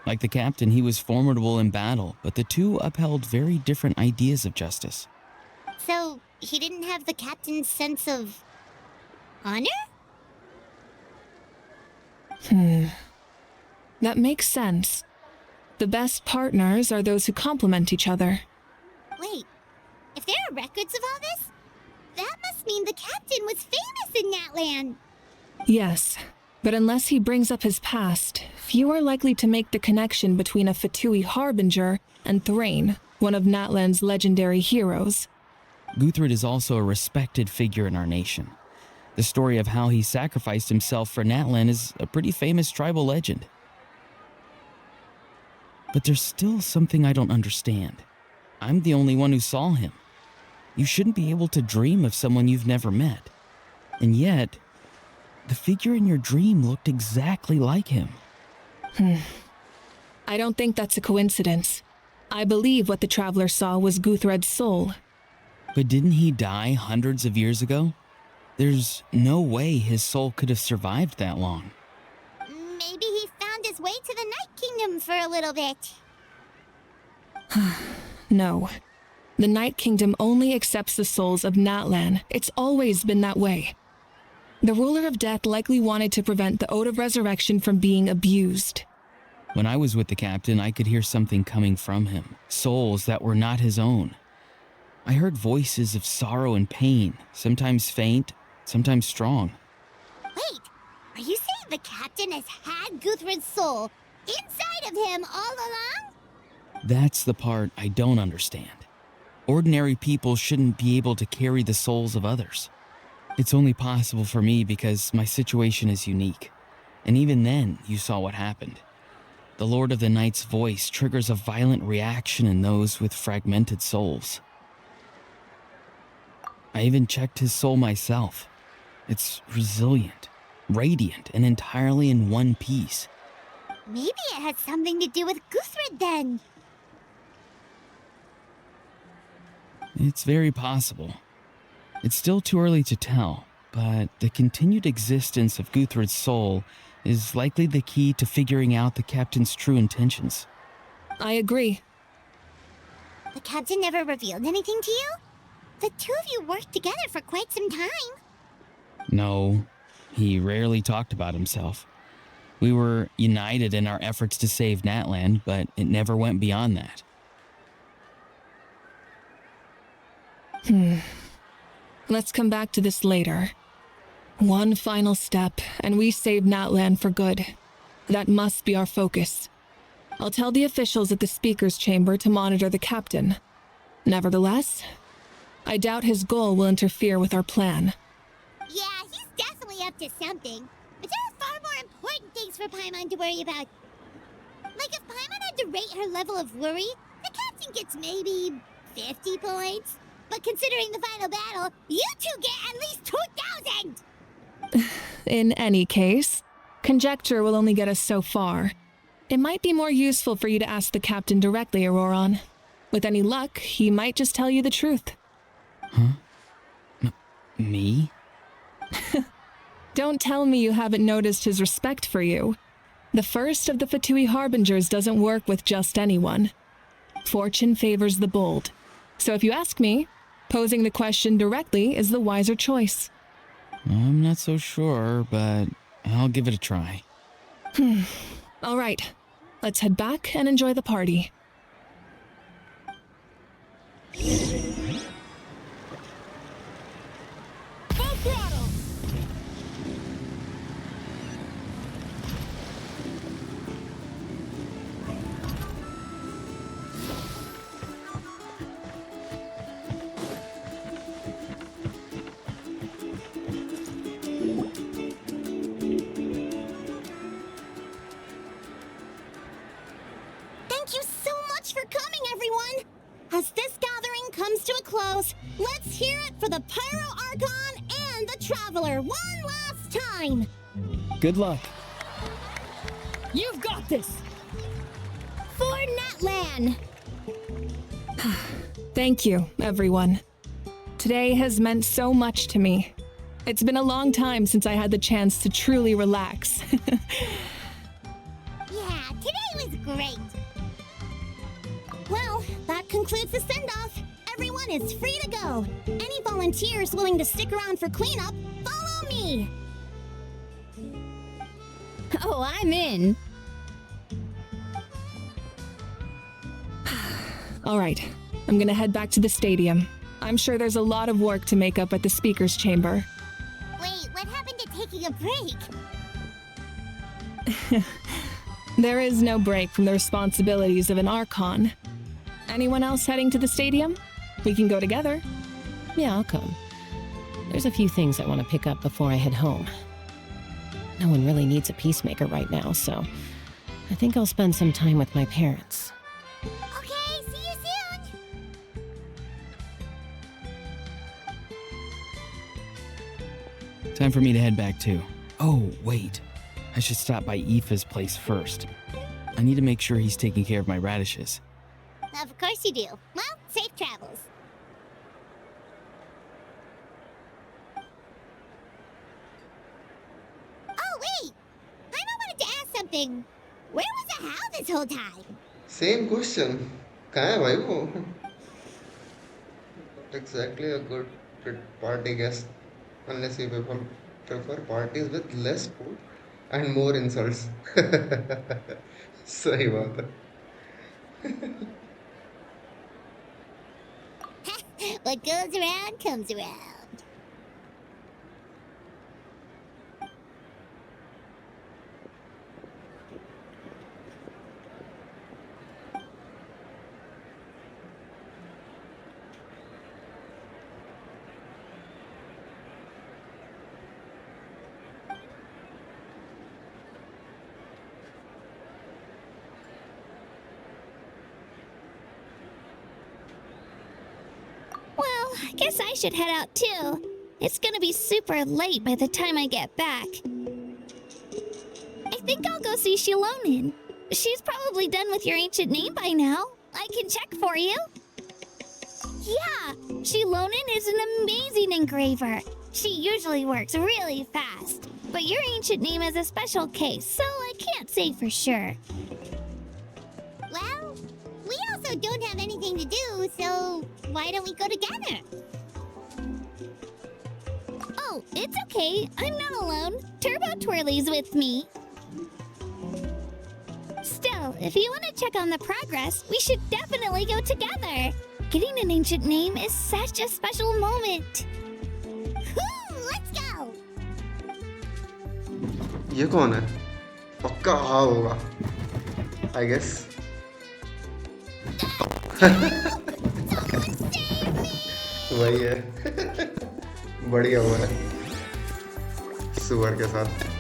[SPEAKER 10] Like the captain, he was formidable in battle, but the two upheld very different ideas of justice.
[SPEAKER 4] So, he didn't have the captain's sense of honor?
[SPEAKER 6] That makes sense. The best partners are those who complement each other.
[SPEAKER 4] Wait, if there are records of all this, that must mean the captain was famous in Natlan.
[SPEAKER 6] Yes, but unless he brings up his past, few are likely to make the connection between a Fatui harbinger and Thrain, one of Natlan's legendary heroes.
[SPEAKER 10] Guthred is also a respected figure in our nation. The story of how he sacrificed himself for Natlan is a pretty famous tribal legend. But there's still something I don't understand. I'm the only one who saw him. You shouldn't be able to dream of someone you've never met. And yet, the figure in your dream looked exactly like him.
[SPEAKER 6] I don't think that's a coincidence. I believe what the traveler saw was Guthred's soul.
[SPEAKER 10] But didn't he die hundreds of years ago? There's no way his soul could have survived that long.
[SPEAKER 4] Maybe he found his way to the Night Kingdom for a little bit.
[SPEAKER 6] No. The Night Kingdom only accepts the souls of Natlan. It's always been that way. The ruler of death likely wanted to prevent the Ode of Resurrection from being abused.
[SPEAKER 10] When I was with the captain, I could hear something coming from him, souls that were not his own. I heard voices of sorrow and pain, sometimes faint, sometimes strong.
[SPEAKER 4] Wait, are you saying the captain has had Guthred's soul inside of him all along?
[SPEAKER 10] That's the part I don't understand. Ordinary people shouldn't be able to carry the souls of others. It's only possible for me because my situation is unique. And even then, you saw what happened. The Lord of the Night's voice triggers a violent reaction in those with fragmented souls. I even checked his soul myself. It's resilient, radiant, and entirely in one piece.
[SPEAKER 4] Maybe it had something to do with Guthred then.
[SPEAKER 10] It's very possible. It's still too early to tell, but the continued existence of Guthred's soul is likely the key to figuring out the captain's true intentions.
[SPEAKER 6] I agree.
[SPEAKER 4] The captain never revealed anything to you? The two of you worked together for quite some time.
[SPEAKER 10] No, he rarely talked about himself. We were united in our efforts to save Natlan, but it never went beyond that.
[SPEAKER 6] Let's come back to this later. One final step, and we save Natlan for good. That must be our focus. I'll tell the officials at the speaker's chamber to monitor the captain. Nevertheless, I doubt his goal will interfere with our plan.
[SPEAKER 4] Yeah, he's definitely up to something. But there are far more important things for Paimon to worry about. Like if Paimon had to rate her level of worry, the captain gets maybe 50 points. But considering the final battle, you two get at least 2,000!
[SPEAKER 6] In any case, conjecture will only get us so far. It might be more useful for you to ask the captain directly, Auroron. With any luck, he might just tell you the truth.
[SPEAKER 10] Huh? Me?
[SPEAKER 6] Don't tell me you haven't noticed his respect for you. The first of the Fatui Harbingers doesn't work with just anyone. Fortune favors the bold. So if you ask me, posing the question directly is the wiser choice.
[SPEAKER 10] I'm not so sure, but I'll give it a try.
[SPEAKER 6] All right, let's head back and enjoy the party.
[SPEAKER 2] Full throttle!
[SPEAKER 4] Thank you so much for coming, everyone! As this gathering comes to a close, let's hear it for the Pyro Archon and the Traveler one last time!
[SPEAKER 10] Good luck.
[SPEAKER 2] You've got this!
[SPEAKER 4] For Natlan!
[SPEAKER 6] Thank you, everyone. Today has meant so much to me. It's been a long time since I had the chance to truly relax.
[SPEAKER 4] Yeah, today was great! Well, that concludes the send-off. Everyone is free to go. Any volunteers willing to stick around for cleanup, follow me!
[SPEAKER 7] Oh, I'm in.
[SPEAKER 6] All right, I'm gonna head back to the stadium. I'm sure there's a lot of work to make up at the speaker's chamber.
[SPEAKER 4] Wait, what happened to taking a break?
[SPEAKER 6] There is no break from the responsibilities of an Archon. Anyone else heading to the stadium? We can go together.
[SPEAKER 9] Yeah, I'll come. There's a few things I want to pick up before I head home. No one really needs a peacemaker right now, so I think I'll spend some time with my parents.
[SPEAKER 4] Okay, see you soon!
[SPEAKER 10] Time for me to head back too. Oh, wait. I should stop by Aoife's place first. I need to make sure he's taking care of my radishes.
[SPEAKER 4] Of course you do. Well, safe travels. Oh, wait! I wanted to ask something. Where was the Hal this whole time?
[SPEAKER 1] Same question. कहाँ है भाई वो? Not exactly a good party guest, unless you prefer parties with less food and more insults. सही बात है.
[SPEAKER 4] What goes around comes around.
[SPEAKER 7] Well, I guess I should head out too. It's gonna be super late by the time I get back. I think I'll go see Shilonin. She's probably done with your ancient name by now. I can check for you. Yeah, Shilonin is an amazing engraver. She usually works really fast. But your ancient name is a special case, so I can't say for sure.
[SPEAKER 4] Well, we also don't have anything to do, so why don't we go together?
[SPEAKER 7] Oh, it's okay. I'm not alone. Turbo Twirly's with me. Still, if you want to check on the progress, we should definitely go together. Getting an ancient name is such a special moment.
[SPEAKER 4] Let's go!
[SPEAKER 1] ये कौन है? पक्का हाँ होगा. I guess. वही है. बढ़िया हुआ है. सुअर के साथ.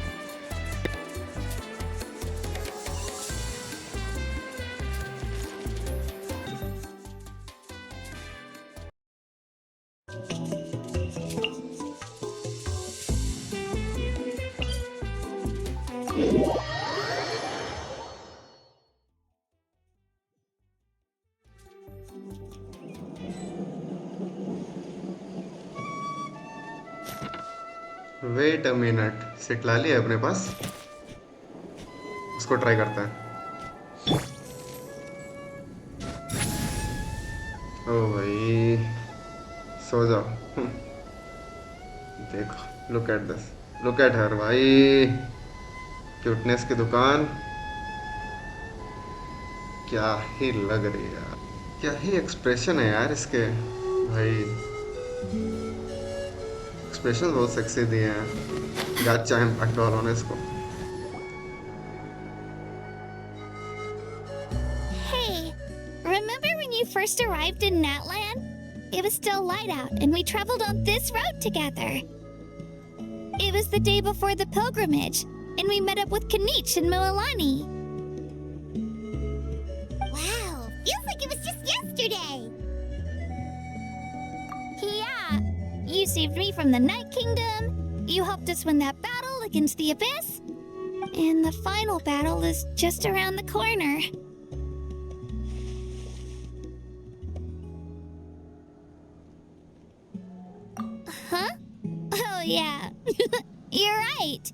[SPEAKER 1] Wait a minute. सिटलाली है अपने पास. उसको ट्राई करते हैं. ओ भाई सो जाओ. देखो look at this. Look at her भाई. क्यूटनेस की दुकान. क्या ही लग रही है यार. क्या ही एक्सप्रेशन है यार इसके भाई. एक्सप्रेशन बहुत सेक्सी दिए हैं. गाचा इम्पैक्ट वालों ने इसको.
[SPEAKER 7] Hey, remember when you first arrived in Natlan? It was still light out, and we traveled on this road together. It was the day before the pilgrimage, and we met up with Kanich and Moalani.
[SPEAKER 4] Wow, feels like it was just yesterday.
[SPEAKER 7] Yeah, you saved me from the Night Kingdom, you helped us win that battle against the Abyss, and the final battle is just around the corner. Huh? Oh, yeah. You're right.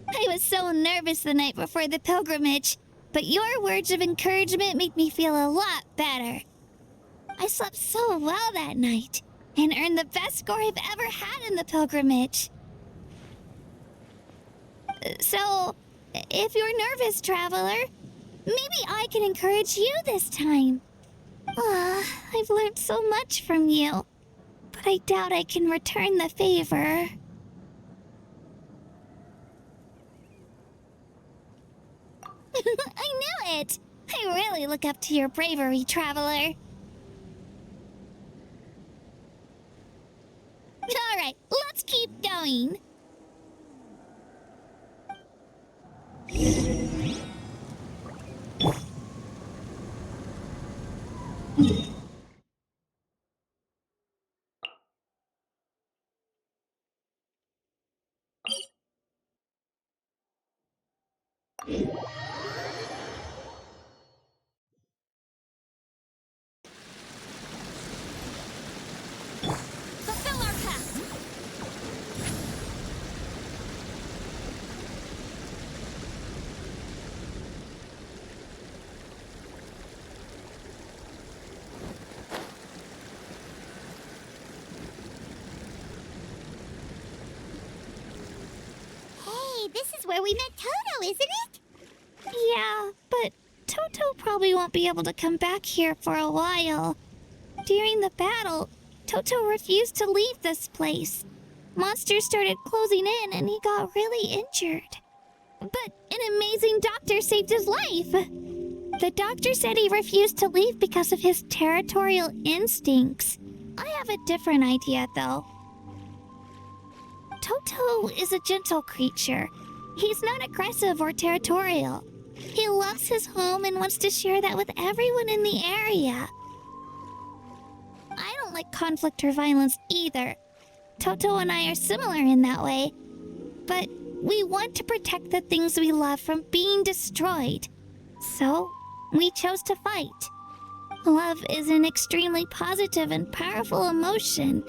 [SPEAKER 7] I was so nervous the night before the pilgrimage, but your words of encouragement make me feel a lot better. I slept so well that night and earned the best score I've ever had in the pilgrimage. So, if you're nervous, traveler, maybe I can encourage you this time. I've learned so much from you, but I doubt I can return the favor. I knew it!
[SPEAKER 4] I really look up to your bravery, traveler. Alright, let's keep going.
[SPEAKER 7] Fulfill our pact!
[SPEAKER 4] Hey, this is where we met Toto, isn't it?
[SPEAKER 7] Yeah, but Toto probably won't be able to come back here for a while. During the battle, Toto refused to leave this place. Monsters started closing in and he got really injured. But an amazing doctor saved his life. The doctor said he refused to leave because of his territorial instincts. I have a different idea, though. Toto is a gentle creature. He's not aggressive or territorial. He loves his home and wants to share that with everyone in the area. I don't like conflict or violence either. Toto and I are similar in that way. But we want to protect the things we love from being destroyed. So, we chose to fight. Love is an extremely positive and powerful emotion,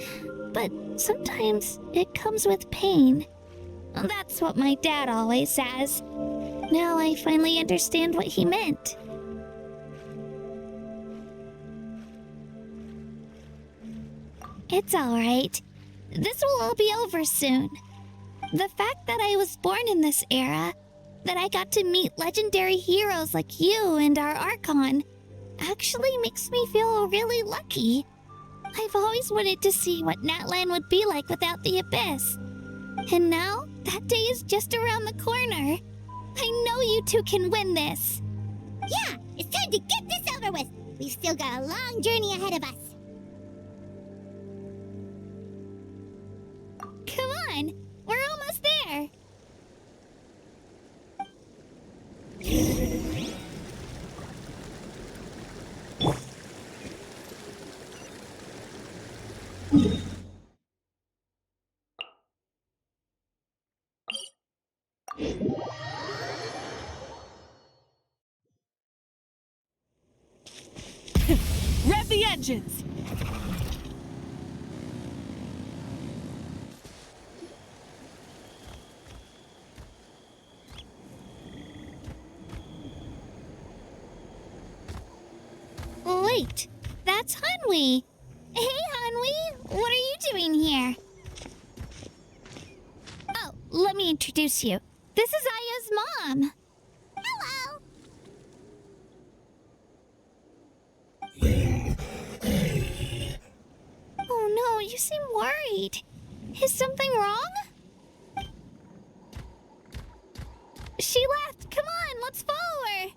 [SPEAKER 7] but sometimes it comes with pain. That's what my dad always says. Now I finally understand what he meant. It's alright. This will all be over soon. The fact that I was born in this era, that I got to meet legendary heroes like you and our Archon, actually makes me feel really lucky. I've always wanted to see what Natlan would be like without the Abyss. And now, that day is just around the corner. I know you two can win this.
[SPEAKER 4] Yeah, it's time to get this over with. We've still got a long journey ahead of us.
[SPEAKER 7] Come on, we're almost there.
[SPEAKER 6] Rev the engines!
[SPEAKER 7] Wait, that's Hanwi. Hey, Hanwi, what are you doing here? Oh, let me introduce you. This is Aya's mom.
[SPEAKER 4] Hello.
[SPEAKER 7] Oh no, you seem worried. Is something wrong? She left. Come on, let's follow her.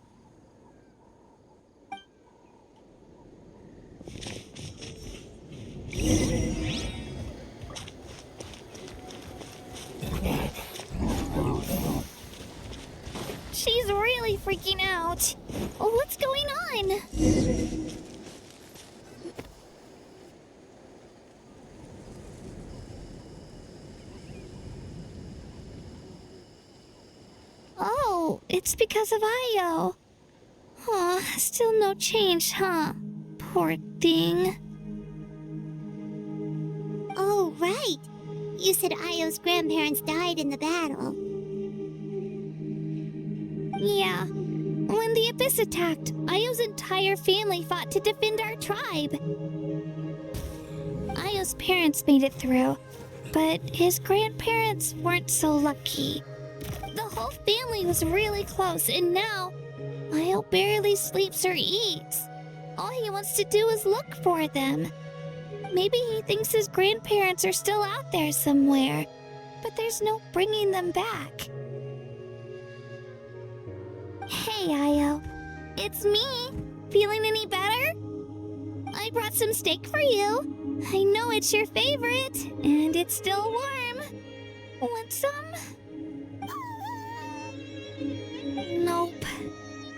[SPEAKER 7] She's really freaking out. What's going on? Oh, it's because of Io. Aw, still no change, huh? Poor thing.
[SPEAKER 4] Oh, right. You said Io's grandparents died in the battle.
[SPEAKER 7] Yeah. When the Abyss attacked, Io's entire family fought to defend our tribe. Io's parents made it through, but his grandparents weren't so lucky. The whole family was really close, and now Io barely sleeps or eats. All he wants to do is look for them. Maybe he thinks his grandparents are still out there somewhere, but there's no bringing them back. Hey, Io. It's me. Feeling any better? I brought some steak for you. I know it's your favorite, and it's still warm. Want some? Nope.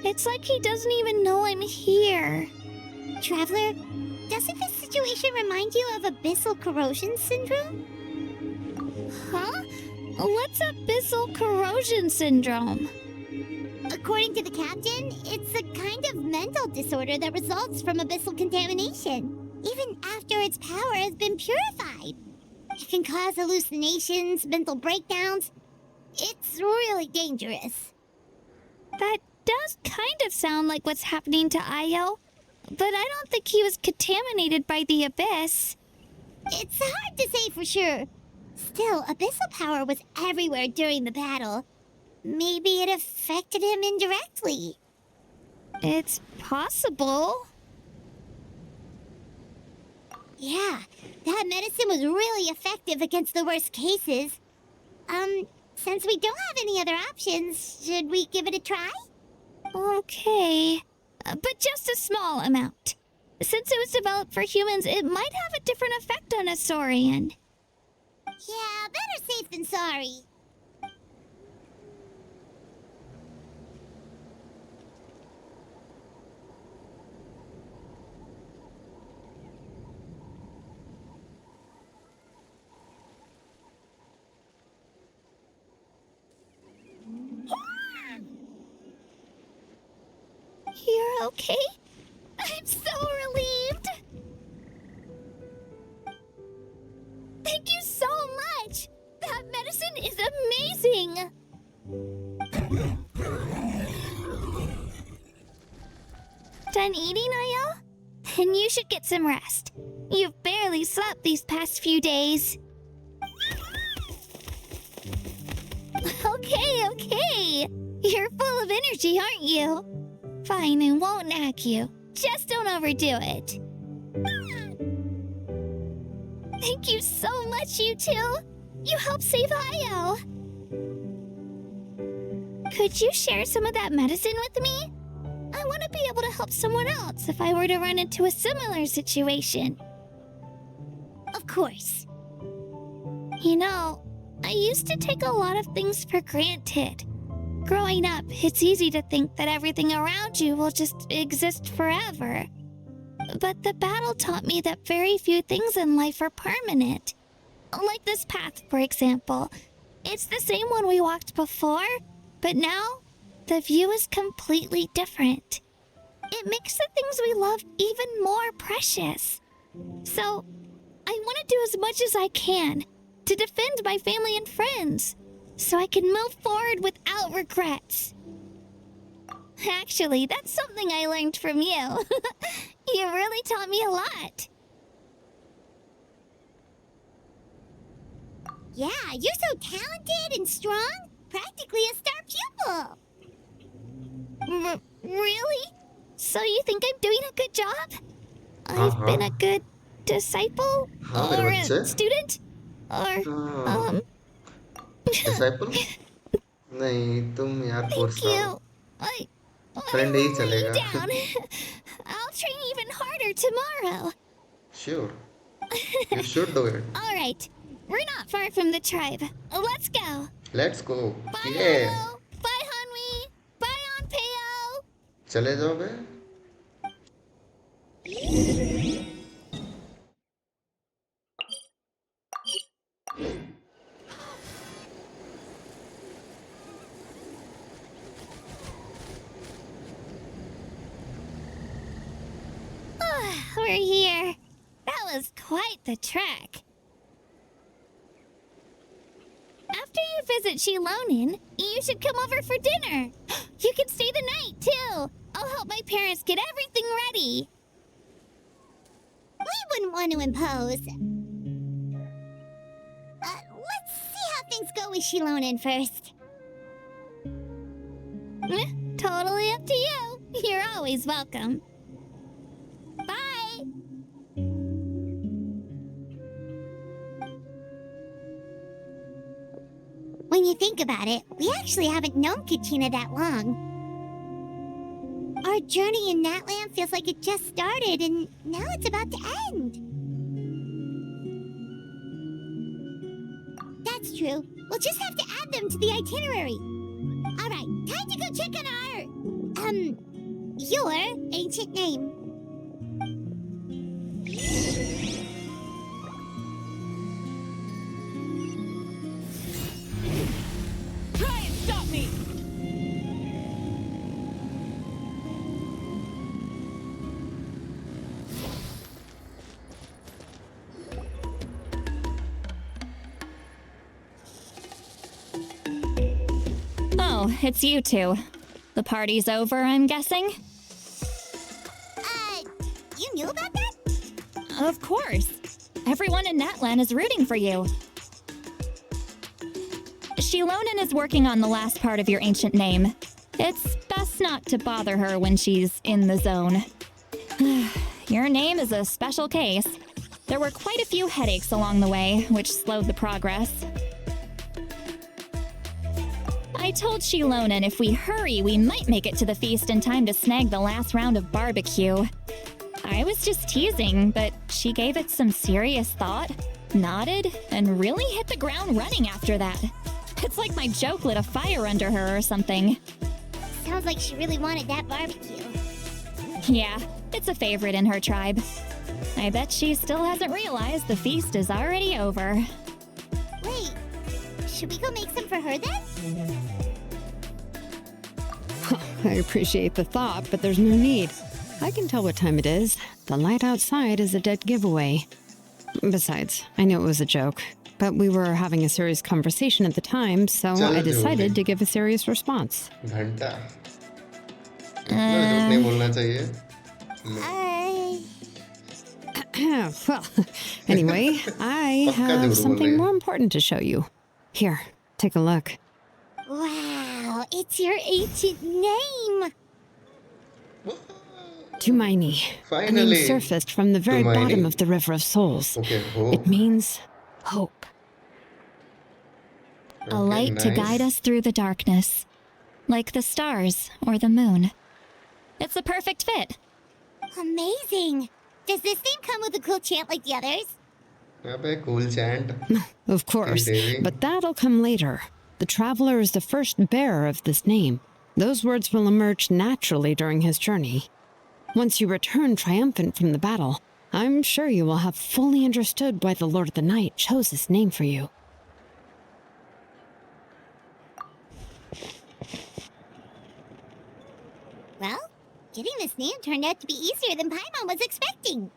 [SPEAKER 7] It's like he doesn't even know I'm here.
[SPEAKER 4] Traveler, doesn't this situation remind you of abyssal corrosion syndrome?
[SPEAKER 7] Huh? What's abyssal corrosion syndrome?
[SPEAKER 4] According to the captain, it's a kind of mental disorder that results from abyssal contamination, even after its power has been purified. It can cause hallucinations, mental breakdowns. It's really dangerous.
[SPEAKER 7] That does kind of sound like what's happening to Io, but I don't think he was contaminated by the abyss.
[SPEAKER 4] It's hard to say for sure. Still, abyssal power was everywhere during the battle. Maybe it affected him indirectly.
[SPEAKER 7] It's possible.
[SPEAKER 4] Yeah, that medicine was really effective against the worst cases. Since we don't have any other options, should we give it a try?
[SPEAKER 7] Okay, but just a small amount. Since it was developed for humans, it might have a different effect on a Saurian.
[SPEAKER 4] Yeah, better safe than sorry.
[SPEAKER 7] You're okay? I'm so relieved! Thank you so much! That medicine is amazing! Done eating, Io? Then you should get some rest. You've barely slept these past few days. Okay. You're full of energy, aren't you? Fine, I won't nag you. Just don't overdo it. Thank you so much, you two. You helped save Io. Could you share some of that medicine with me? I want to be able to help someone else if I were to run into a similar situation.
[SPEAKER 4] Of course.
[SPEAKER 7] You know, I used to take a lot of things for granted. Growing up, it's easy to think that everything around you will just exist forever. But the battle taught me that very few things in life are permanent. Like this path, for example. It's the same one we walked before, but now the view is completely different. It makes the things we love even more precious. So, I want to do as much as I can to defend my family and friends, so I can move forward without regrets. Actually, that's something I learned from you. You really taught me a lot.
[SPEAKER 4] Yeah, you're so talented and strong. Practically a star pupil.
[SPEAKER 7] Really? So you think I'm doing a good job? I've been a good disciple?
[SPEAKER 1] हाँ मेरे
[SPEAKER 7] Or
[SPEAKER 1] बच्चे
[SPEAKER 7] a student? Or,
[SPEAKER 1] disciple नहीं तुम यार force
[SPEAKER 7] Thank
[SPEAKER 1] ना
[SPEAKER 7] you. I
[SPEAKER 1] friend he
[SPEAKER 7] won't let you
[SPEAKER 1] चलेगा
[SPEAKER 7] down. I'll train even harder tomorrow.
[SPEAKER 1] Sure you should do it
[SPEAKER 7] All right. We're not far from the tribe. Let's go.
[SPEAKER 1] let's go
[SPEAKER 7] Bye,
[SPEAKER 1] yeah
[SPEAKER 7] Io. Bye, Hanwi. Bye, Onpeo.
[SPEAKER 1] चले जाओ बे
[SPEAKER 7] We're here. That was quite the trek. After you visit Shilonin, you should come over for dinner. You can stay the night, too. I'll help my parents get everything ready.
[SPEAKER 4] We wouldn't want to impose. Let's see how things go with Shilonin first.
[SPEAKER 7] Totally up to you. You're always welcome. Bye.
[SPEAKER 4] When you think about it, we actually haven't known Katina that long. Our journey in Natlan feels like it just started and now it's about to end. That's true. We'll just have to add them to the itinerary. Alright, time to go check on your ancient name.
[SPEAKER 2] Try and stop me!
[SPEAKER 7] Oh, it's you two. The party's over, I'm guessing?
[SPEAKER 4] You knew about that?
[SPEAKER 7] Of course. Everyone in Natlan is rooting for you. Shilonen is working on the last part of your ancient name. It's best not to bother her when she's in the zone. Your name is a special case. There were quite a few headaches along the way, which slowed the progress. I told Shilonen if we hurry, we might make it to the feast in time to snag the last round of barbecue. I was just teasing, but she gave it some serious thought, nodded, and really hit the ground running after that. It's like my joke lit a fire under her or something.
[SPEAKER 4] Sounds like she really wanted that barbecue.
[SPEAKER 7] Yeah, it's a favorite in her tribe. I bet she still hasn't realized the feast is already over.
[SPEAKER 4] Wait, should we go make some for her then?
[SPEAKER 5] I appreciate the thought, but there's no need. I can tell what time it is. The light outside is a dead giveaway. Besides, I knew it was a joke, but we were having a serious conversation at the time, so I decided to give a serious response.
[SPEAKER 1] घंटा इतना झूठ नहीं बोलना चाहिए.
[SPEAKER 5] Well, anyway, I have something more important to show you. Here, take a look.
[SPEAKER 4] Wow, it's your ancient name!
[SPEAKER 5] Tumaini. A name
[SPEAKER 1] Finally.
[SPEAKER 5] surfaced from the very
[SPEAKER 1] Tumaini.
[SPEAKER 5] bottom of the River of Souls.
[SPEAKER 1] Okay, hope.
[SPEAKER 5] It means hope.
[SPEAKER 7] A light to guide us through the darkness, like the stars or the moon. It's a perfect fit.
[SPEAKER 4] Amazing! Does this name come with a cool chant like the others?
[SPEAKER 1] अबे cool chant.
[SPEAKER 5] Of course,
[SPEAKER 1] Daisy.
[SPEAKER 5] but that'll come later. The traveler is the first bearer of this name. Those words will emerge naturally during his journey. Once you return triumphant from the battle, I'm sure you will have fully understood why the Lord of the Night chose this name for you.
[SPEAKER 4] Well, getting this name turned out to be easier than Paimon was expecting.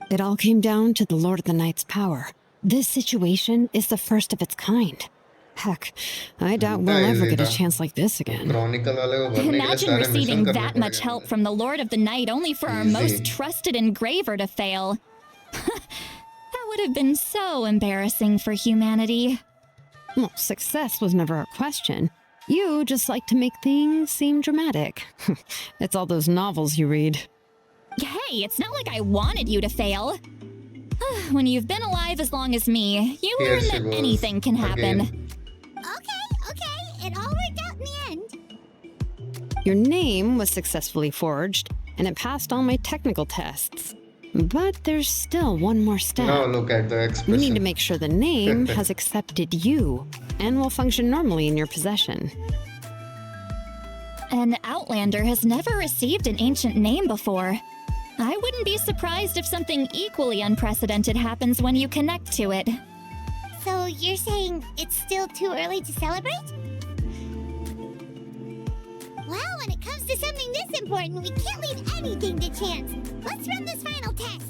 [SPEAKER 5] It all came down to the Lord of the Night's power. This situation is the first of its kind. Heck, I doubt we'll ever get a chance like this again.
[SPEAKER 1] Chronicle वाले को भरने के लिए
[SPEAKER 7] Imagine
[SPEAKER 1] सारे
[SPEAKER 7] receiving
[SPEAKER 1] mission करने
[SPEAKER 7] that much
[SPEAKER 1] पड़ेंगे.
[SPEAKER 7] help from the Lord of the Night only for our
[SPEAKER 1] Easy.
[SPEAKER 7] most trusted engraver to fail. That would have been so embarrassing for humanity.
[SPEAKER 5] Well, success was never a question. You just like to make things seem dramatic. It's all those novels you read.
[SPEAKER 7] Hey, it's not like I wanted you to fail. When you've been alive as long as me, you
[SPEAKER 1] Here
[SPEAKER 7] learn
[SPEAKER 1] she
[SPEAKER 7] that
[SPEAKER 1] goes
[SPEAKER 7] anything can happen.
[SPEAKER 1] again.
[SPEAKER 4] Okay, it all worked out in the end.
[SPEAKER 5] Your name was successfully forged, and it passed all my technical tests. But there's still one more step.
[SPEAKER 1] Now look at the
[SPEAKER 5] We need to
[SPEAKER 1] expression.
[SPEAKER 5] make sure the name has accepted you and will function normally in your possession.
[SPEAKER 7] An Outlander has never received an ancient name before. I wouldn't be surprised if something equally unprecedented happens when you connect to it.
[SPEAKER 4] So you're saying it's still too early to celebrate? Well, when it comes to something this important, we can't leave anything to chance. Let's run this final test.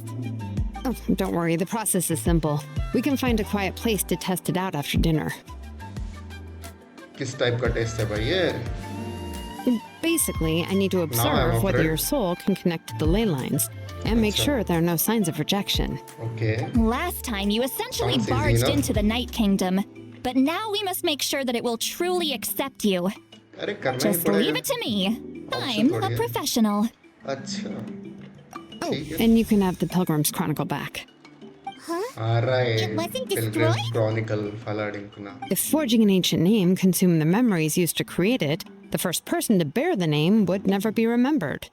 [SPEAKER 5] Oh, don't worry, the process is simple. We can find a quiet place to test it out after dinner.
[SPEAKER 1] किस type का test है भाई ये?
[SPEAKER 5] Basically, I need to observe whether your soul can connect to the ley lines and make sure there are no signs of rejection.
[SPEAKER 1] Okay.
[SPEAKER 7] Last time, you essentially
[SPEAKER 1] Sounds easy
[SPEAKER 7] barged
[SPEAKER 1] enough.
[SPEAKER 7] into the Night Kingdom, but now we must make sure that it will truly accept you.
[SPEAKER 1] अरे करना ही
[SPEAKER 7] Just
[SPEAKER 1] पड़ेगा.
[SPEAKER 7] leave it to me. I'm
[SPEAKER 1] थोड़ी
[SPEAKER 7] a
[SPEAKER 1] है.
[SPEAKER 7] professional.
[SPEAKER 1] अच्छा.
[SPEAKER 5] Oh,
[SPEAKER 1] ठीक है.
[SPEAKER 5] and you can have the Pilgrim's Chronicle back.
[SPEAKER 4] Huh?
[SPEAKER 1] आ रहा है.
[SPEAKER 4] It wasn't
[SPEAKER 1] Pilgrim's
[SPEAKER 4] destroyed?
[SPEAKER 1] Chronicle फला डिंकना.
[SPEAKER 5] If forging an ancient name consumed the memories used to create it, The first person to bear the name would never be remembered.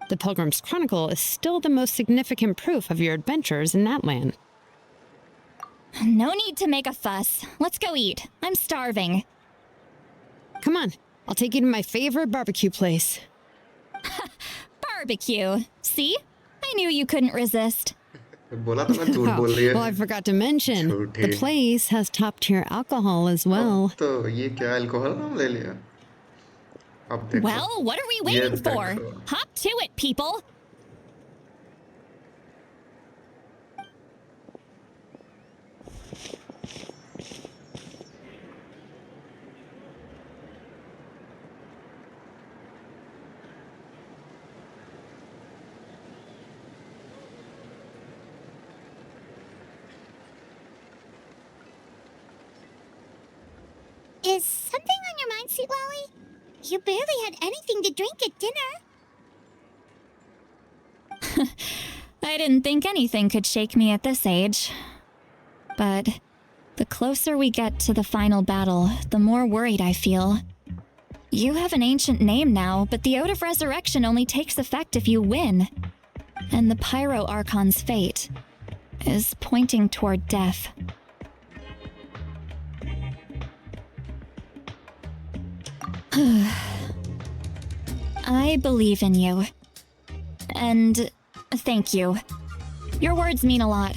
[SPEAKER 5] The Pilgrim's Chronicle is still the most significant proof of your adventures in Natlan.
[SPEAKER 7] No need to make a fuss. Let's go eat. I'm starving.
[SPEAKER 5] Come on, I'll take you to my favorite barbecue place.
[SPEAKER 7] Barbecue. See? I knew you couldn't resist.
[SPEAKER 1] बोला था ना झूठ बोल रही है.
[SPEAKER 5] Well, I forgot to mention, the place has top-tier alcohol as well.
[SPEAKER 1] तो ये क्या अल्कोहल नाम ले लिया? अब देखो.
[SPEAKER 7] Well, what are we waiting for? Hop to it, people!
[SPEAKER 4] Is something on your mind, Sweet Lolly? You barely had anything to drink at dinner.
[SPEAKER 7] I didn't think anything could shake me at this age. But the closer we get to the final battle, the more worried I feel. You have an ancient name now, but the Ode of Resurrection only takes effect if you win. And the Pyro Archon's fate is pointing toward death. I believe in you. And thank you. Your words mean a lot.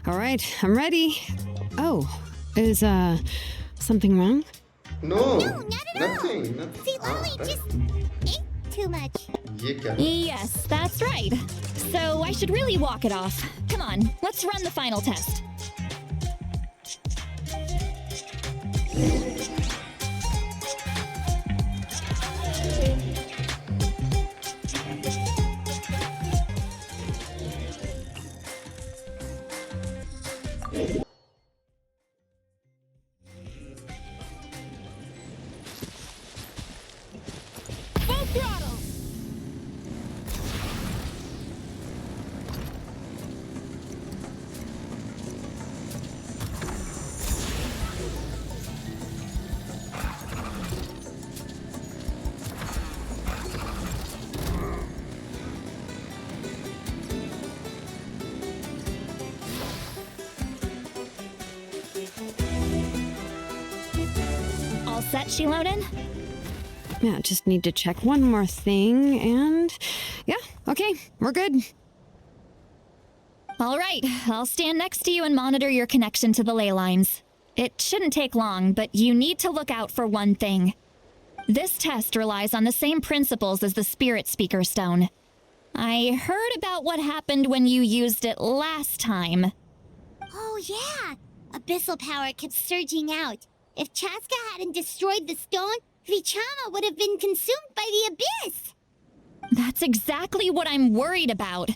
[SPEAKER 5] All right, I'm ready. Oh, is, something wrong?
[SPEAKER 1] No,
[SPEAKER 4] No, not at all.
[SPEAKER 1] nothing.
[SPEAKER 4] Sweet Lolly just ate too much.
[SPEAKER 1] ये क्या?
[SPEAKER 7] Yes, that's right. So I should really walk it off. Come on, let's run the final test.
[SPEAKER 2] Full throttle!
[SPEAKER 7] All set, Shilonen?
[SPEAKER 5] Yeah, just need to check one more thing, and yeah, okay, we're good.
[SPEAKER 7] All right, I'll stand next to you and monitor your connection to the ley lines. It shouldn't take long, but you need to look out for one thing. This test relies on the same principles as the Spirit Speaker Stone. I heard about what happened when you used it last time.
[SPEAKER 4] Oh, yeah. Abyssal power kept surging out. If Chaska hadn't destroyed the stone, Vichama would have been consumed by the abyss.
[SPEAKER 7] That's exactly what I'm worried about.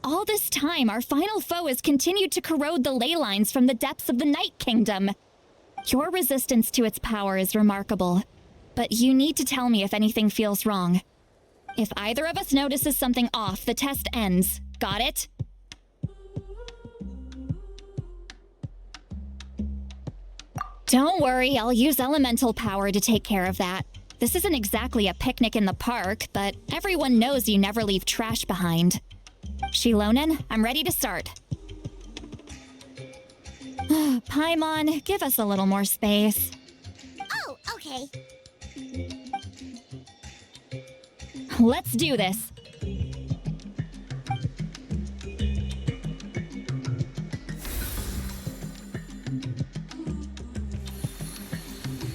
[SPEAKER 7] All this time, our final foe has continued to corrode the ley lines from the depths of the Night Kingdom. Your resistance to its power is remarkable, but you need to tell me if anything feels wrong. If either of us notices something off, the test ends. Got it? Don't worry, I'll use elemental power to take care of that. This isn't exactly a picnic in the park, but everyone knows you never leave trash behind. Shilonen, I'm ready to start. Paimon, give us a little more space.
[SPEAKER 4] Oh, okay.
[SPEAKER 7] Let's do this.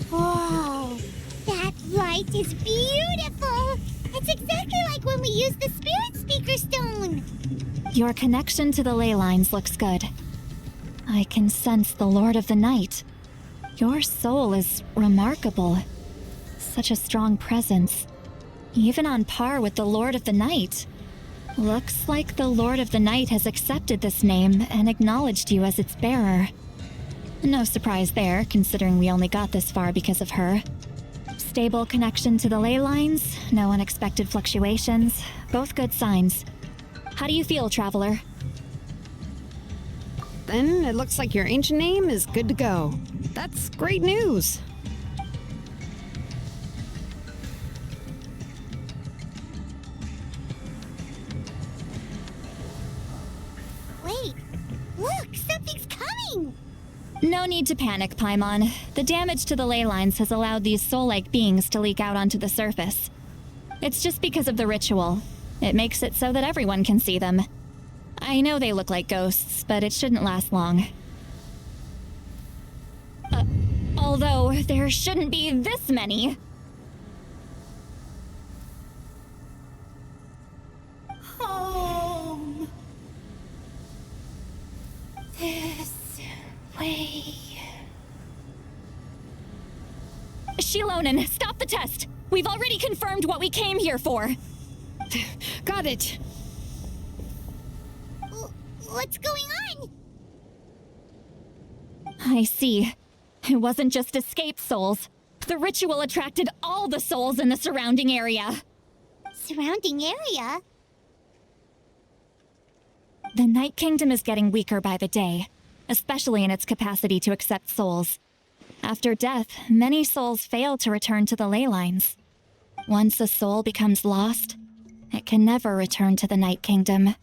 [SPEAKER 4] Whoa, that light is beautiful. It's exactly like when we used the Spirit Speaker Stone.
[SPEAKER 7] Your connection to the ley lines looks good. I can sense the Lord of the Night. Your soul is remarkable. Such a strong presence. Even on par with the Lord of the Night. Looks like the Lord of the Night has accepted this name and acknowledged you as its bearer. No surprise there, considering we only got this far because of her. Stable connection to the ley lines, no unexpected fluctuations, both good signs. How do you feel, Traveler?
[SPEAKER 5] Then it looks like your ancient name is good to go. That's great news.
[SPEAKER 4] doing?
[SPEAKER 7] No need to panic, Paimon. The damage to the ley lines has allowed these soul-like beings to leak out onto the surface. It's just because of the ritual. It makes it so that everyone can see them. I know they look like ghosts, but it shouldn't last long. Although, there shouldn't be this many.
[SPEAKER 4] Home. This way.
[SPEAKER 7] Shilonen, stop the test! We've already confirmed what we came here for.
[SPEAKER 5] Got it.
[SPEAKER 4] What's going on?
[SPEAKER 7] I see. It wasn't just escape souls. The ritual attracted all the souls in the surrounding area.
[SPEAKER 4] Surrounding area?
[SPEAKER 7] The Night Kingdom is getting weaker by the day, especially in its capacity to accept souls. After death, many souls fail to return to the ley lines. Once a soul becomes lost, it can never return to the Night Kingdom.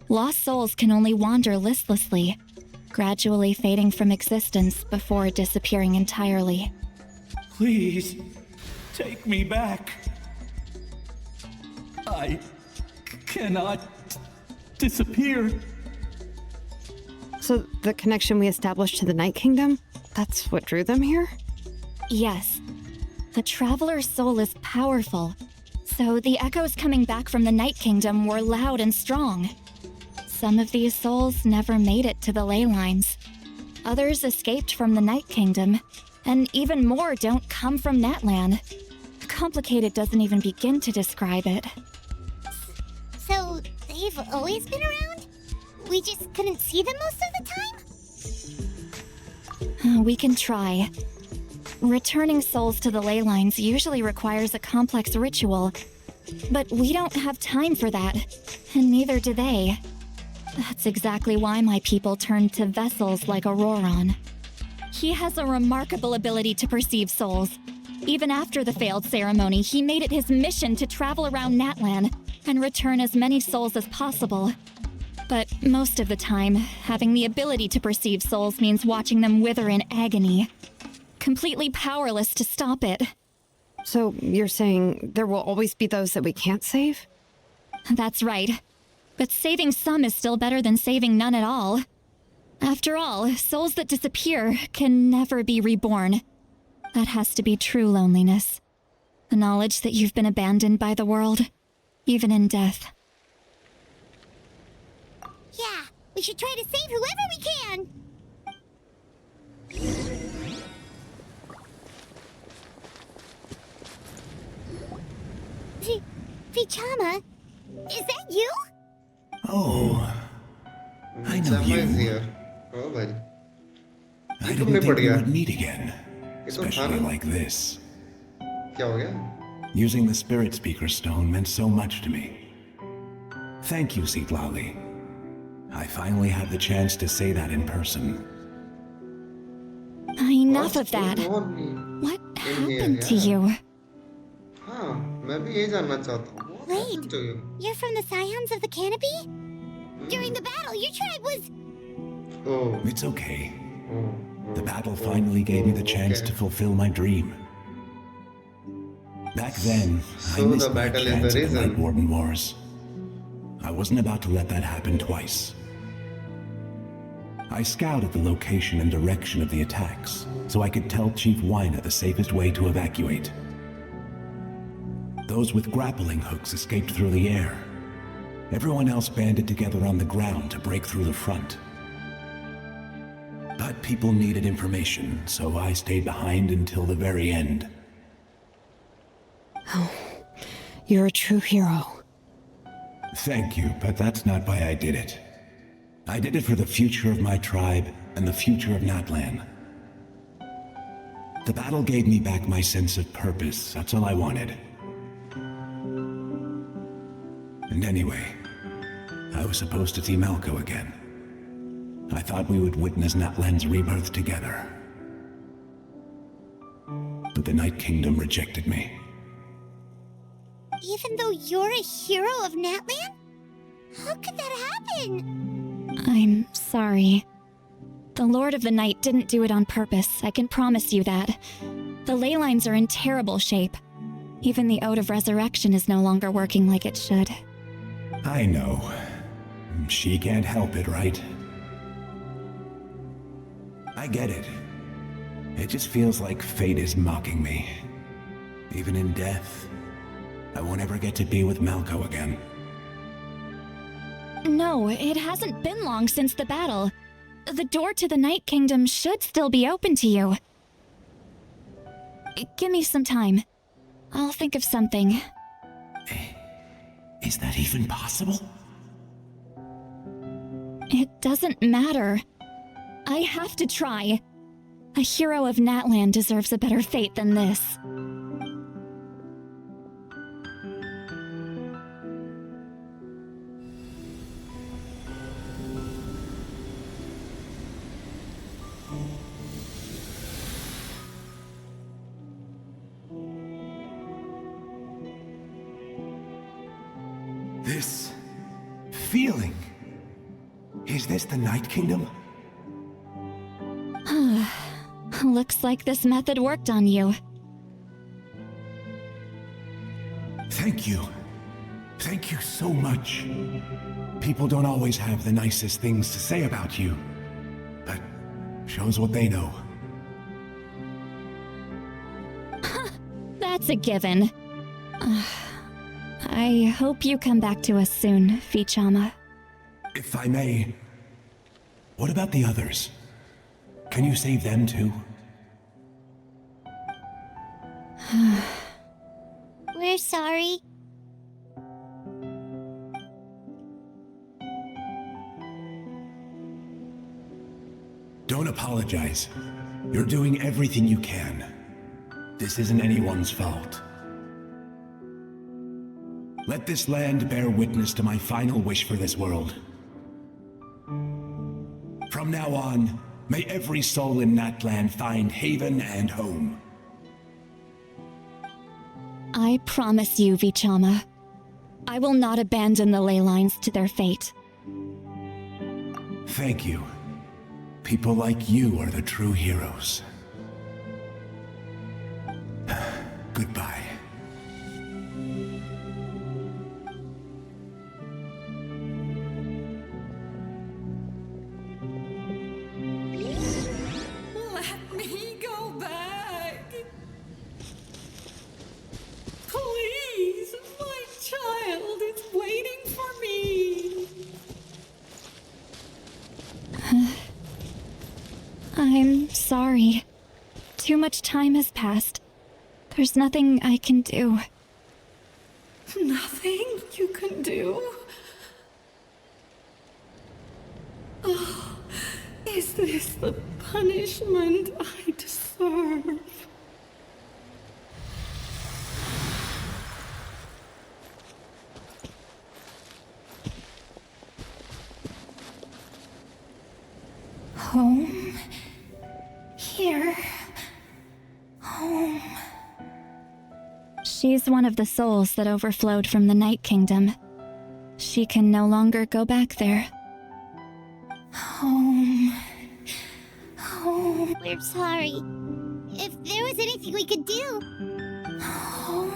[SPEAKER 7] Lost souls can only wander listlessly, gradually fading from existence before disappearing entirely.
[SPEAKER 11] Please, take me back. I cannot disappear.
[SPEAKER 5] So the connection we established to the Night Kingdom, that's what drew them here?
[SPEAKER 7] Yes. The Traveler's soul is powerful, so the echoes coming back from the Night Kingdom were loud and strong. Some of these souls never made it to the ley lines. Others escaped from the Night Kingdom, and even more don't come from Natlan. Complicated doesn't even begin to describe it.
[SPEAKER 4] So, they've always been around? We just couldn't see them most of the time?
[SPEAKER 7] We can try. Returning souls to the ley lines usually requires a complex ritual, but we don't have time for that, and neither do they. That's exactly why my people turned to vessels like Auroron. He has a remarkable ability to perceive souls. Even after the failed ceremony, he made it his mission to travel around Natlan and return as many souls as possible. But most of the time, having the ability to perceive souls means watching them wither in agony. Completely powerless to stop it.
[SPEAKER 5] So you're saying there will always be those that we can't save?
[SPEAKER 7] That's right. But saving some is still better than saving none at all. After all, souls that disappear can never be reborn. That has to be true loneliness. The knowledge that you've been abandoned by the world, even in death.
[SPEAKER 4] Yeah, we should try to save whoever we can! Vichama, is that you?
[SPEAKER 11] Oh, I know
[SPEAKER 1] Chama
[SPEAKER 11] you.
[SPEAKER 1] is here. Oh भाई.
[SPEAKER 11] I
[SPEAKER 1] ये
[SPEAKER 11] didn't
[SPEAKER 1] तुमने
[SPEAKER 11] think
[SPEAKER 1] पढ़
[SPEAKER 11] we
[SPEAKER 1] गया.
[SPEAKER 11] would meet again,
[SPEAKER 1] ये तो था
[SPEAKER 11] especially
[SPEAKER 1] ना?
[SPEAKER 11] like this.
[SPEAKER 1] क्या हो गया?
[SPEAKER 11] Using the Spirit Speaker Stone meant so much to me. Thank you, Zitlali. I finally had the chance to say that in person.
[SPEAKER 7] Enough of that.
[SPEAKER 1] कौन?
[SPEAKER 7] What happened to you?
[SPEAKER 1] हाँ, मैं भी यही जानना चाहता हूँ. What
[SPEAKER 4] Wait.
[SPEAKER 1] happened to you?
[SPEAKER 4] You're from the Scions of the Canopy? During the battle, your tribe was...
[SPEAKER 1] Oh.
[SPEAKER 11] It's okay.
[SPEAKER 1] Oh.
[SPEAKER 11] The battle finally gave me the chance to fulfill my dream. Back then, I
[SPEAKER 1] So
[SPEAKER 11] missed
[SPEAKER 1] the
[SPEAKER 11] my
[SPEAKER 1] battle is
[SPEAKER 11] chance
[SPEAKER 1] the
[SPEAKER 11] at the
[SPEAKER 1] reason.
[SPEAKER 11] Night Warden Wars. I wasn't about to let that happen twice. I scouted the location and direction of the attacks, so I could tell Chief Wyna the safest way to evacuate. Those with grappling hooks escaped through the air. Everyone else banded together on the ground to break through the front. But people needed information, so I stayed behind until the very end.
[SPEAKER 5] You're a true hero.
[SPEAKER 11] Thank you, but that's not why I did it. I did it for the future of my tribe and the future of Natlan. The battle gave me back my sense of purpose, that's all I wanted. And anyway, I was supposed to see Malco again. I thought we would witness Natlan's rebirth together. But the Night Kingdom rejected me.
[SPEAKER 4] Even though you're a hero of Natlan? How could that happen?
[SPEAKER 7] I'm sorry. The Lord of the Night didn't do it on purpose, I can promise you that. The ley lines are in terrible shape. Even the Ode of Resurrection is no longer working like it should.
[SPEAKER 11] I know. She can't help it, right? I get it. It just feels like fate is mocking me. Even in death, I won't ever get to be with Malco again.
[SPEAKER 7] No, it hasn't been long since the battle. The door to the Night Kingdom should still be open to you. Give me some time. I'll think of something.
[SPEAKER 11] Is that even possible?
[SPEAKER 7] It doesn't matter. I have to try. A hero of Natlan deserves a better fate than this.
[SPEAKER 11] This feeling. Is this the Night Kingdom?
[SPEAKER 7] Looks like this method worked on you.
[SPEAKER 11] Thank you. Thank you so much. People don't always have the nicest things to say about you, but shows what they know.
[SPEAKER 7] That's a given. I hope you come back to us soon, Vichama.
[SPEAKER 11] If I may, what about the others? Can you save them too?
[SPEAKER 4] We're sorry.
[SPEAKER 11] Don't apologize. You're doing everything you can. This isn't anyone's fault. Let this land bear witness to my final wish for this world. From now on, may every soul in Natlan find haven and home.
[SPEAKER 7] I promise you, Vichama. I will not abandon the ley lines to their fate.
[SPEAKER 11] Thank you. People like you are the true heroes. Goodbye.
[SPEAKER 2] Let me go back. Please, my child is waiting for me.
[SPEAKER 7] I'm sorry. Too much time has passed. There's nothing I can do.
[SPEAKER 2] Nothing you can do? Oh, is this the punishment I deserve?
[SPEAKER 7] Home. Here. Home. She's one of the souls that overflowed from the Night Kingdom. She can no longer go back there. Home. Home.
[SPEAKER 4] We're sorry. If there was anything we could do.
[SPEAKER 7] Home.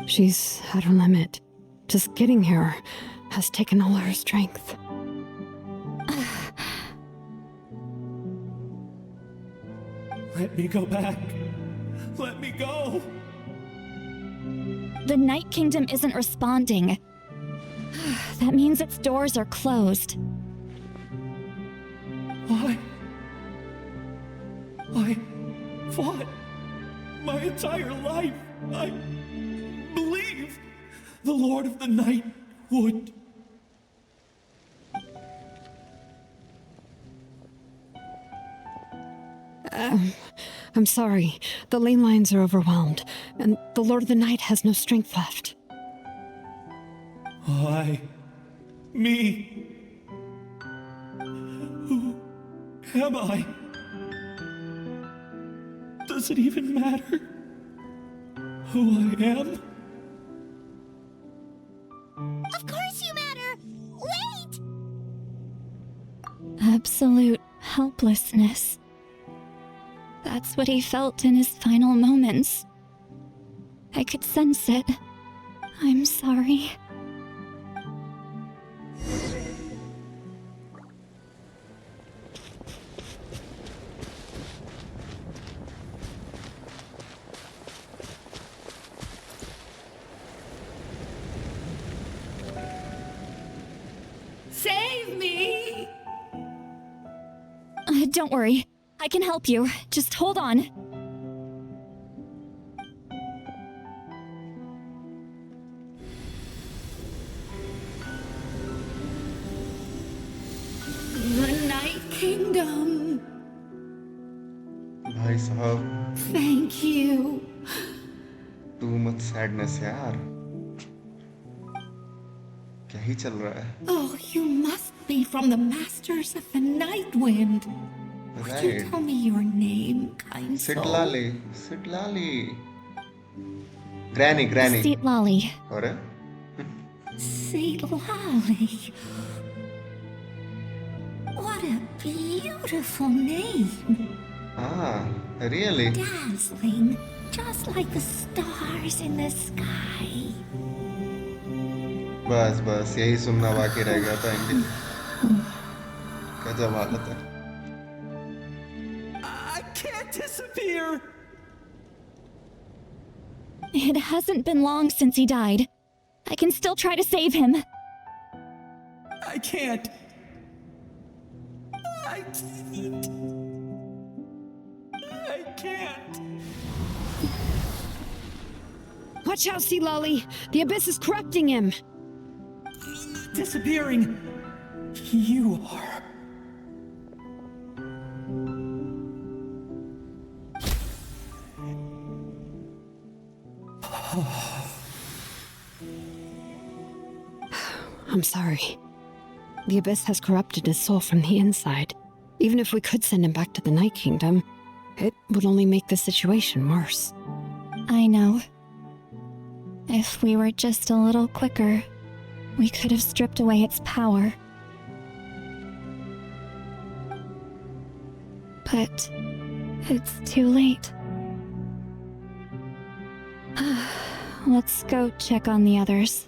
[SPEAKER 5] She's at her limit. Just getting here has taken all her strength.
[SPEAKER 11] Let me go back. Let me go.
[SPEAKER 7] The Night Kingdom isn't responding. That means its doors are closed.
[SPEAKER 11] Why? I fought my entire life. I believed the Lord of the Night would.
[SPEAKER 5] I'm sorry. The ley lines are overwhelmed, and the Lord of the Night has no strength left.
[SPEAKER 11] Why? Me? Who
[SPEAKER 10] am I? Does it even matter who I am?
[SPEAKER 4] Of course you matter! Wait!
[SPEAKER 7] Absolute helplessness. That's what he felt in his final moments. I could sense it. I'm sorry.
[SPEAKER 2] Save me!
[SPEAKER 7] Don't worry. I can help you. Just hold on.
[SPEAKER 2] The Night Kingdom.
[SPEAKER 1] भाई साहब
[SPEAKER 2] Thank you.
[SPEAKER 1] too much sadness यार. क्या ही चल रहा है?
[SPEAKER 2] Oh, you must be from the Masters of the Night Wind. Would you
[SPEAKER 1] Right.
[SPEAKER 2] tell me your name, kind soul?
[SPEAKER 1] Sitlali. Granny.
[SPEAKER 7] Seat Lolly.
[SPEAKER 1] और
[SPEAKER 2] Sitlali. What a beautiful name.
[SPEAKER 1] ah, really?
[SPEAKER 2] Dazzling, just like the stars in the sky.
[SPEAKER 1] बस यही सुनना बाकी रह गया था इनके. गजब हालत है.
[SPEAKER 10] I can't disappear!
[SPEAKER 7] It hasn't been long since he died. I can still try to save him.
[SPEAKER 10] I can't. I can't.
[SPEAKER 5] Watch out, Sea Lolly. The abyss is corrupting him.
[SPEAKER 10] Disappearing. You are.
[SPEAKER 5] I'm sorry. The abyss has corrupted his soul from the inside. Even if we could send him back to the Night Kingdom, it would only make the situation worse.
[SPEAKER 7] I know. If we were just a little quicker, we could have stripped away its power. But it's too late. Let's go check on the others.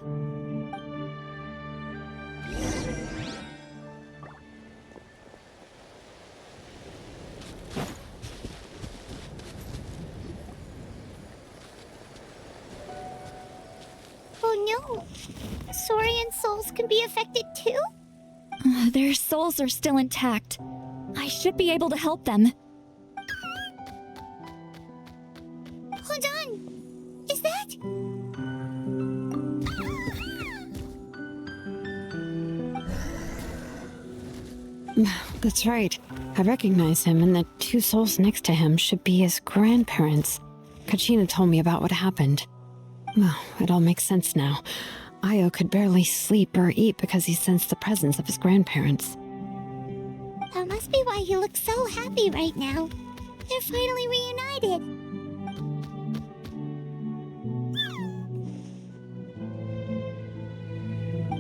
[SPEAKER 4] Oh no! Saurian souls can be affected too?
[SPEAKER 7] Their souls are still intact. I should be able to help them.
[SPEAKER 4] Hold on! Is that?
[SPEAKER 5] That's right. I recognize him, and the two souls next to him should be his grandparents. Kachina told me about what happened. Well, it all makes sense now. Io could barely sleep or eat because he sensed the presence of his grandparents.
[SPEAKER 4] That must be why he looks so happy right now. They're finally reunited.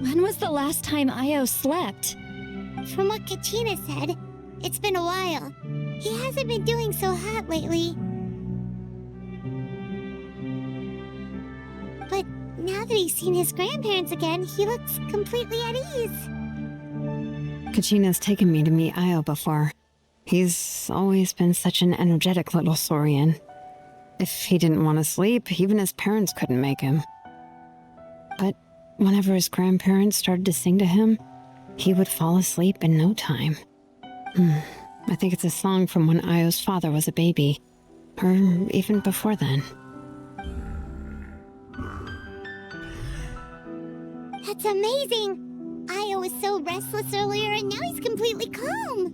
[SPEAKER 7] When was the last time Io slept?
[SPEAKER 4] From what Kachina said, it's been a while. He hasn't been doing so hot lately. But now that he's seen his grandparents again, he looks completely at ease.
[SPEAKER 5] Kachina's taken me to meet Io before. He's always been such an energetic little Saurian. If he didn't want to sleep, even his parents couldn't make him. But whenever his grandparents started to sing to him, he would fall asleep in no time. I think it's a song from when Io's father was a baby, or even before then.
[SPEAKER 4] That's amazing! Io was so restless earlier and now he's completely calm.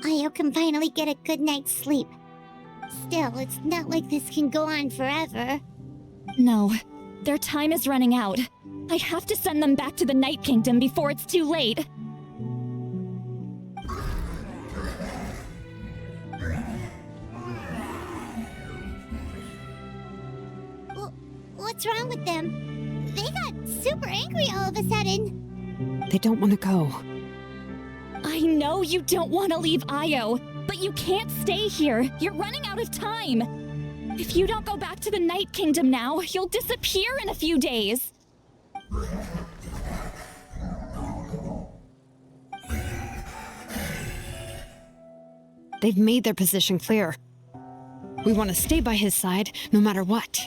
[SPEAKER 4] Io can finally get a good night's sleep. Still, it's not like this can go on forever.
[SPEAKER 7] No, their time is running out. I have to send them back to the Night Kingdom before it's too late.
[SPEAKER 4] What's wrong with them? They got super angry all of a sudden.
[SPEAKER 5] They don't want to go.
[SPEAKER 7] I know you don't want to leave Io, but you can't stay here. You're running out of time. If you don't go back to the Night Kingdom now, you'll disappear in a few days.
[SPEAKER 5] They've made their position clear. We want to stay by his side, no matter what.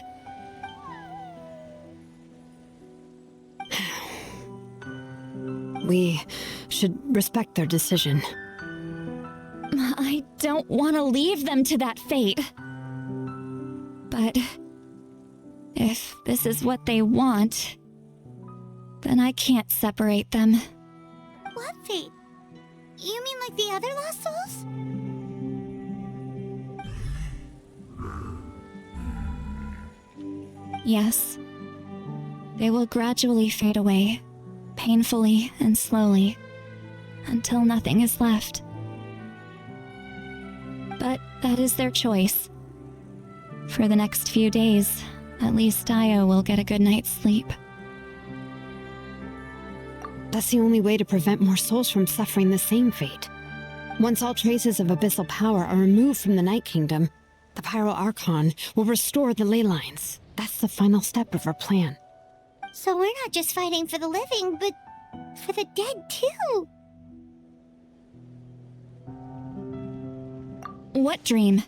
[SPEAKER 5] We should respect their decision.
[SPEAKER 7] I don't want to leave them to that fate. But if this is what they want, then I can't separate them.
[SPEAKER 4] What fate? You mean like the other lost souls?
[SPEAKER 7] Yes. They will gradually fade away, painfully and slowly, until nothing is left. But that is their choice. For the next few days, at least Io will get a good night's sleep.
[SPEAKER 5] That's the only way to prevent more souls from suffering the same fate. Once all traces of abyssal power are removed from the Night Kingdom, the Pyro Archon will restore the ley lines. That's the final step of our plan.
[SPEAKER 4] So we're not just fighting for the living, but for the dead too.
[SPEAKER 7] What dream?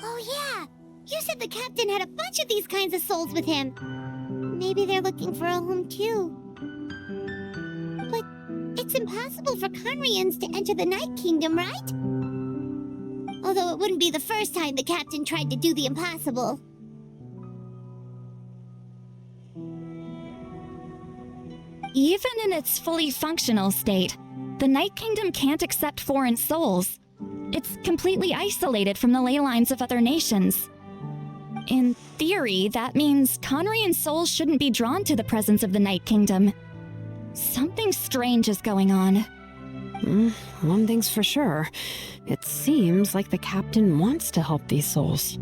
[SPEAKER 4] Oh yeah, you said the captain had a bunch of these kinds of souls with him. Maybe they're looking for a home too. But it's impossible for Conrians to enter the Night Kingdom, right? Although it wouldn't be the first time the captain tried to do the impossible.
[SPEAKER 7] Even in its fully functional state, the Night Kingdom can't accept foreign souls. It's completely isolated from the ley lines of other nations. In theory, that means Conrian souls shouldn't be drawn to the presence of the Night Kingdom. Something strange is going on.
[SPEAKER 5] One thing's for sure. It seems like the captain wants to help these souls.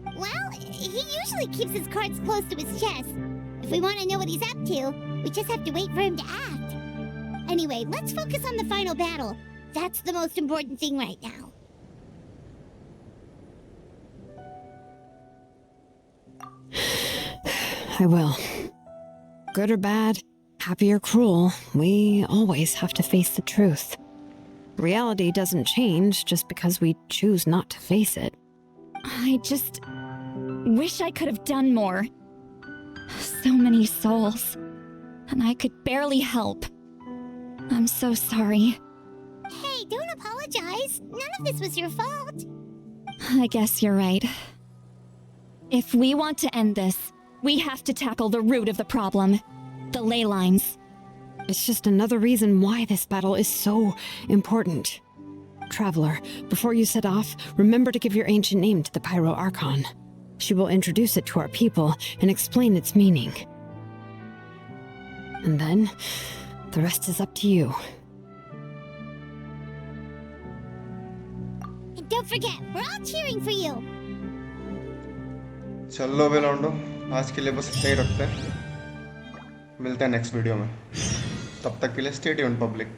[SPEAKER 4] Well, he usually keeps his cards close to his chest. If we want to know what he's up to, we just have to wait for him to act. Anyway, let's focus on the final battle. That's the most important thing right now.
[SPEAKER 5] I will. Good or bad, happy or cruel, we always have to face the truth. Reality doesn't change just because we choose not to face it.
[SPEAKER 7] I just wish I could have done more. So many souls, and I could barely help. I'm so sorry.
[SPEAKER 4] Hey, don't apologize. None of this was your fault.
[SPEAKER 7] I guess you're right. If we want to end this, we have to tackle the root of the problem. The ley lines.
[SPEAKER 5] It's just another reason why this battle is so important. Traveler, before you set off, remember to give your ancient name to the Pyro Archon. She will introduce it to our people and explain its meaning. And then, the rest is up to you.
[SPEAKER 4] And don't forget, we're all cheering for you.
[SPEAKER 1] चलो बे लौंडो, आज के लिए बस इतना ही रखते हैं. मिलते हैं नेक्स्ट वीडियो में. तब तक के लिए स्टे ट्यून्ड पब्लिक.